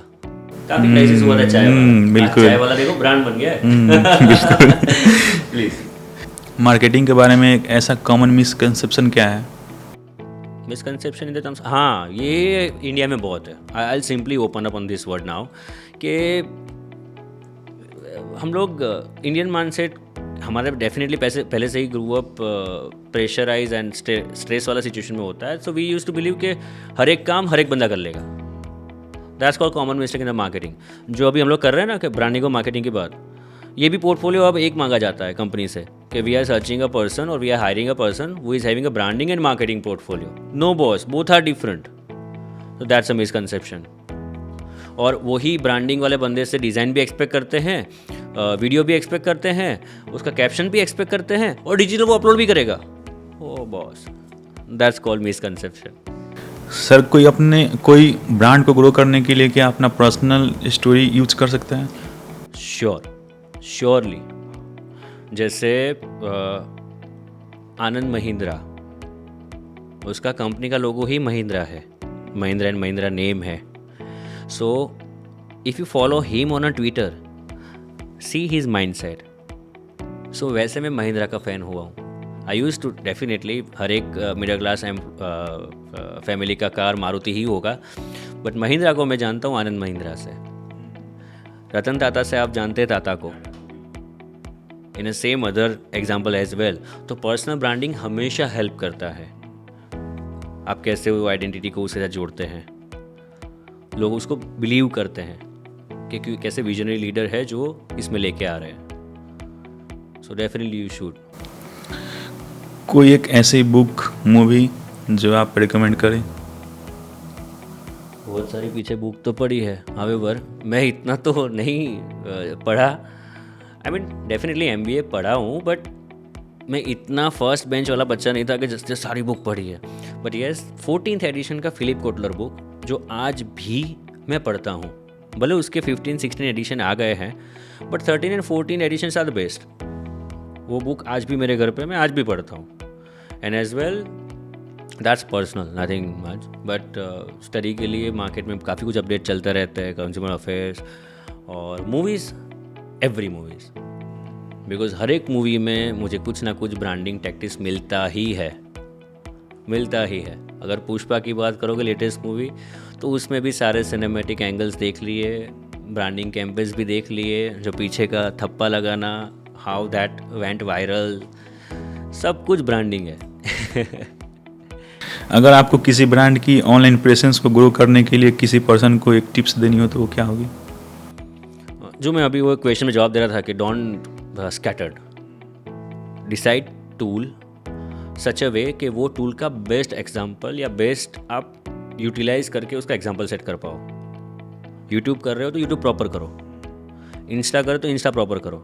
Speaker 1: काफी क्राइसिस हुआ था चाय वाला।
Speaker 2: बिल्कुल।
Speaker 1: चाय वाला देखो ब्रांड बन गया है।
Speaker 2: बिल्कुल।
Speaker 1: प्लीज।
Speaker 2: मार्केटिंग के बारे में एक ऐसा कॉमन मिसकंसेप्शन क्या है?
Speaker 1: मिसकंसेप्शन इन द टर्म्स, हाँ ये इंडिया में बहुत है। I will simply open up on this word now कि हम लोग इंडियन माइंडसेट हमारे डेफिनेटली पहले से ही grew up pressurise and stress वाला सिचुएशन में होता है। So we use to believe कि हर एक काम हर एक बंदा कर लेगा। That's called common mistake in the marketing. जो अभी हम लोग कर रहे हैं ना कि ब्रांडिंग और मार्केटिंग की बात, ये भी पोर्टफोलियो अब एक मांगा जाता है कंपनी से कि we are searching a person और we are hiring a person who is having a branding and marketing portfolio. No boss, both are different. तो दैट्स अ मिसकंसेप्शन। और वही ब्रांडिंग वाले बंदे से डिज़ाइन भी एक्सपेक्ट करते हैं, वीडियो भी एक्सपेक्ट करते हैं, उसका कैप्शन भी एक्सपेक्ट करते हैं, और डिजिटल वो अपलोड भी करेगा। Oh boss, that's called misconception.
Speaker 2: Sir, कोई ब्रांड को ग्रो करने के लिए क्या अपना पर्सनल स्टोरी यूज कर सकता है?
Speaker 1: श्योरली। जैसे आनंद महिंद्रा, उसका कंपनी का लोगो ही महिंद्रा है, महिंद्रा एंड महिंद्रा नेम है। So if you follow him on a Twitter, see his mindset. So वैसे मैं महिंद्रा का फ़ैन हुआ हूँ। आई यूज़ टू डेफिनेटली, हर एक मिडिल क्लास फैमिली का कार मारुति ही होगा, बट महिंद्रा को मैं जानता हूँ आनंद महिंद्रा से। रतन टाटा से आप जानते हैं टाटा को, in a same other example as well. तो पर्सनल ब्रांडिंग हमेशा हेल्प करता है। आप कैसे वो आइडेंटिटी को उसके साथ जोड़ते हैं, लोग उसको बिलीव करते हैं कि कैसे विजनरी लीडर है जो इसमें लेके आ रहे हैं। So definitely you should.
Speaker 2: कोई एक ऐसी बुक, मूवी जो आप रिकमेंड करें?
Speaker 1: बहुत सारी पीछे बुक तो पढ़ी है, हावेवर मैं इतना तो नहीं पढ़ा। आई मीन डेफिनेटली MBA पढ़ा हूँ, बट मैं इतना फर्स्ट बेंच वाला बच्चा नहीं था कि जिससे सारी बुक पढ़ी है। बट येस, 14th एडिशन का फिलिप कोटलर बुक जो आज भी मैं पढ़ता हूँ, भले उसके 15-16 एडिशन आ गए हैं, but 13 and 14 edition are the best. वो बुक आज भी मेरे घर पे मैं आज भी पढ़ता हूँ। And as well that's personal, nothing much, but study के लिए मार्केट में काफ़ी कुछ अपडेट चलता रहता है, कंज्यूमर अफेयर्स और मूवीज़, एवरी मूवीज़, बिकॉज हर एक मूवी में मुझे कुछ ना कुछ ब्रांडिंग टैक्टिक्स मिलता ही है। अगर पुष्पा की बात करोगे लेटेस्ट मूवी, तो उसमें भी सारे सिनेमैटिक एंगल्स देख लिए, ब्रांडिंग कैंपेस भी देख लिए, जो पीछे का थप्पा लगाना, हाउ दैट वेंट वायरल, सब कुछ ब्रांडिंग है।
Speaker 2: अगर आपको किसी ब्रांड की ऑनलाइन प्रेजेंस को ग्रो करने के लिए किसी पर्सन को एक टिप्स देनी हो तो वो क्या होगी?
Speaker 1: जो मैं अभी वो क्वेश्चन में जवाब दे रहा था कि don't scattered, decide tool such a way कि वो टूल का बेस्ट एग्जांपल या बेस्ट आप यूटिलाइज करके उसका एग्जांपल सेट कर पाओ। यूट्यूब कर रहे हो तो यूट्यूब प्रॉपर करो, इंस्टा कर तो इंस्टा प्रॉपर करो।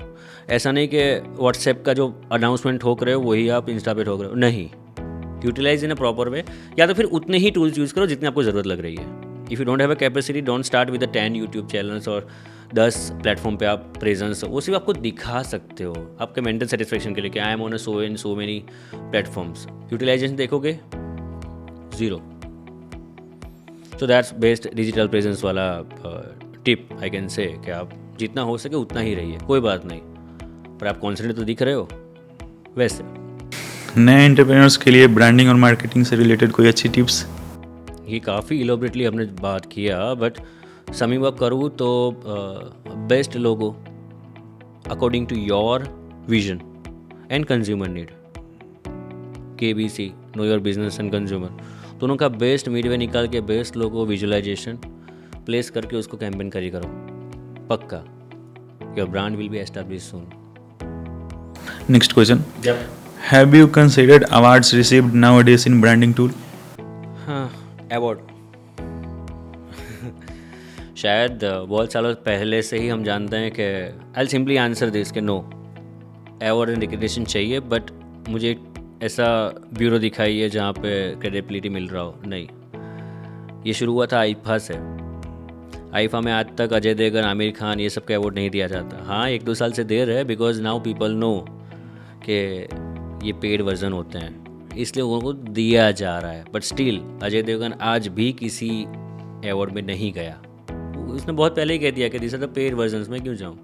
Speaker 1: ऐसा नहीं कि व्हाट्सएप का जो अनाउंसमेंट ठोक रहे हो वही आप इंस्टा पे ठोक रहे हो, नहीं। Utilise in a proper way, या तो फिर उतने ही टूल्स यूज़ करो जितनी आपको ज़रूरत लग रही है। If you don't have a capacity, don't start with 10 YouTube channels और 10 प्लेटफॉर्म पे आप प्रेजेंस हो। वो सिर्फ आपको दिखा सकते हो आपके मेंटल सेटिस्फेक्शन के लिए कि I am on so many platforms. Utilisation देखोगे, zero. So that's best digital presence वाला टिप आई कैन से कि आप जितना हो सके उतना ही रहिए, कोई बात नहीं, पर आप कॉन्फिडेंट तो दिख रहे हो। वैसे
Speaker 2: नए एंटरप्रेन्योर्स के लिए ब्रांडिंग और मार्केटिंग से रिलेटेड कोई अच्छी टिप्स?
Speaker 1: ये काफ़ी इलोबरेटली हमने बात किया, बट समिंग अप करूँ तो best logo according to your vision and consumer need, KBC know your business and consumer, दोनों का बेस्ट मिडवे निकाल के बेस्ट लोगो विजुअलाइजेशन प्लेस करके उसको कैंपेन करी करो, पक्का your brand will be establish soon.
Speaker 2: Next question, have you considered awards received nowadays in branding tool?
Speaker 1: हाँ, अवार्ड शायद बहुत सालों पहले से ही हम जानते हैं कि आई सिंपली आंसर दिस कि नो, अवार्ड एंड रिकग्निशन चाहिए, बट मुझे ऐसा ब्यूरो दिखाइए जहाँ पे क्रेडिबिलिटी मिल रहा हो। नहीं, ये शुरू हुआ था आईफा से। आईफा में आज तक अजय देवगन, आमिर खान ये सब का अवार्ड नहीं दिया जाता। हाँ, 1-2 साल से दे रहे हैं बिकॉज नाउ पीपल नो कि ये पेड वर्जन होते हैं, इसलिए उनको दिया जा रहा है। बट स्टिल अजय देवगन आज भी किसी अवार्ड में नहीं गया। उसने बहुत पहले ही कह दिया कि this are the paid versions, में क्यों जाऊँ।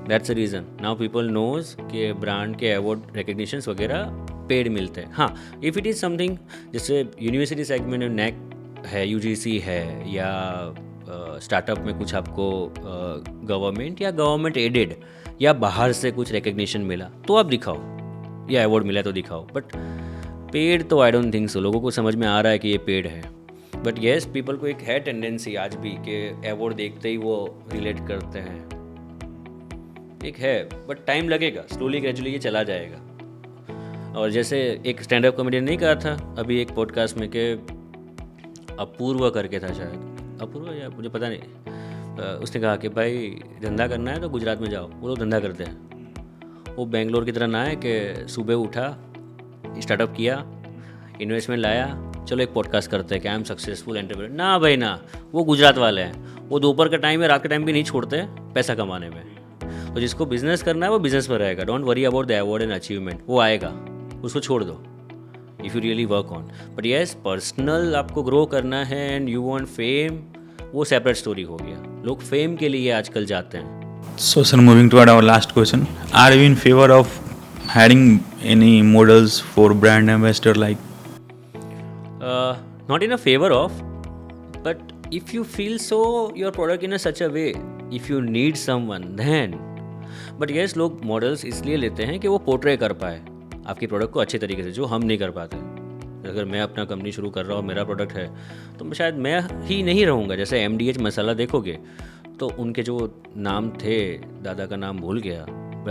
Speaker 1: That's the reason now people knows कि ब्रांड के अवार्ड रिकग्निशंस वगैरह पेड मिलते हैं। हाँ, इफ़ इट इज़ समथिंग जैसे यूनिवर्सिटी सेगमेंट में नेक है, यूजीसी है, या स्टार्टअप में कुछ आपको गवर्नमेंट या गवर्नमेंट एडेड या बाहर से कुछ रिकग्निशन मिला तो आप दिखाओ, या अवार्ड मिला तो दिखाओ। बट पेड तो आई डोंट थिंक सो। लोगों को समझ में आ रहा है कि ये पेड है, बट येस पीपल को एक है टेंडेंसी आज भी कि अवार्ड देखते ही वो रिलेट करते हैं, एक है। बट टाइम लगेगा, स्लोली ग्रेजुअली ये चला जाएगा। और जैसे एक स्टैंड अप कॉमेडियन नहीं कहा था अभी एक पॉडकास्ट में कि अपूर्व करके था, शायद अपूर्व या मुझे पता नहीं, उसने कहा कि भाई धंधा करना है तो गुजरात में जाओ, वो लोग धंधा करते हैं। वो बेंगलोर की तरह ना है कि सुबह उठा, स्टार्टअप किया, इन्वेस्टमेंट लाया, चलो एक पॉडकास्ट करते हैं कि आई एम सक्सेसफुल एंटरप्रेन्योर। ना भाई ना, वो गुजरात वाले हैं, वो दोपहर का टाइम है, रात का टाइम भी नहीं छोड़ते पैसा कमाने में। तो जिसको बिजनेस करना है वो बिजनेस पर रहेगा। Don't worry about the award and achievement, वो आएगा, उसको छोड़ दो if you really work on. But yes, personal आपको ग्रो करना है एंड यू वांट फेम, वो सेपरेट स्टोरी हो गया। लोग फेम के लिए आजकल जाते हैं।
Speaker 2: So sir, moving toward our last question, are you in favor of hiring any models for brand ambassador like?
Speaker 1: Not in a favor of, but if you feel so your product in a such a way, if you need someone then, but yes, लोग models इसलिए लेते हैं कि वो portray कर पाए आपकी product को अच्छे तरीके से, जो हम नहीं कर पाते। अगर मैं अपना कंपनी शुरू कर रहा हूँ, मेरा प्रोडक्ट है, तो शायद मैं ही नहीं रहूँगा। जैसे MDH मसाला देखोगे तो उनके जो नाम थे, दादा का नाम भूल गया,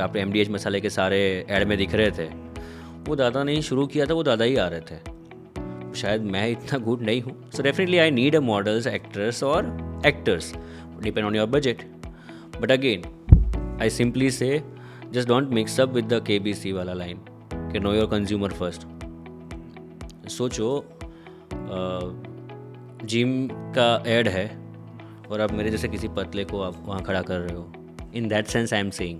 Speaker 1: आप MDH मसाले के सारे ऐड में दिख रहे थे, वो दादा ने ही शुरू किया था, वो दादा ही आ रहे थे। शायद मैं इतना गुड नहीं हूँ। So definitely I need a models, actress और actors, depend on your budget. But again I simply say just don't mix up with the KBC वाला लाइन कि नो योर कंज्यूमर फर्स्ट। सोचो जिम का ad है और आप मेरे जैसे किसी पतले को आप वहाँ खड़ा कर रहे हो। In that sense I am saying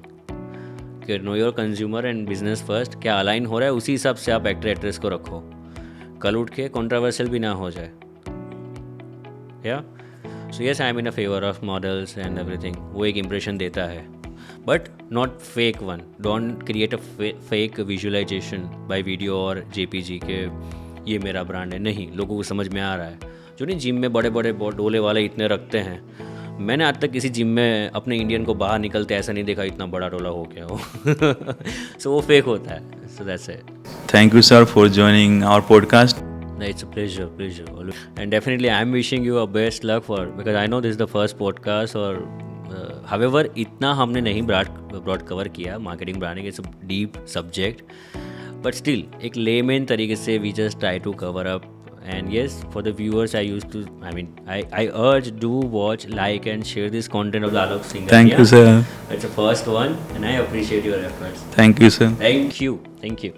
Speaker 1: कि know your consumer and business first क्या अलाइन हो रहा है, उसी हिसाब से आप एक्टर एक्ट्रेस को रखो, कल उठ के कंट्रोवर्शियल भी ना हो जाए। या so yes, I am in a favour of models and everything. वो एक इम्प्रेशन देता है, but not fake one. Don't create a fake visualisation by video और JPG के ये मेरा ब्रांड है। नहीं, लोगों को समझ में आ रहा है। जो नहीं जिम में बड़े बड़े डोले वाले इतने रखते हैं, मैंने आज तक किसी जिम में अपने इंडियन को बाहर निकलते ऐसा नहीं देखा इतना बड़ा डोला हो गया हो। सो वो फेक होता है। So that's it.
Speaker 2: Thank you sir for joining our podcast.
Speaker 1: It's a pleasure. And definitely I'm wishing you a best luck for, because I know this is the first podcast और however इतना हमने नहीं broad cover किया। Marketing branding it's a deep subject, but still एक layman तरीके से we just try to cover up. And yes, for the viewers, I urge, do watch, like and share this content of the Alok Singhania.
Speaker 2: Thank you sir.
Speaker 1: It's the first one and I appreciate your efforts.
Speaker 2: Thank you sir.
Speaker 1: Thank you.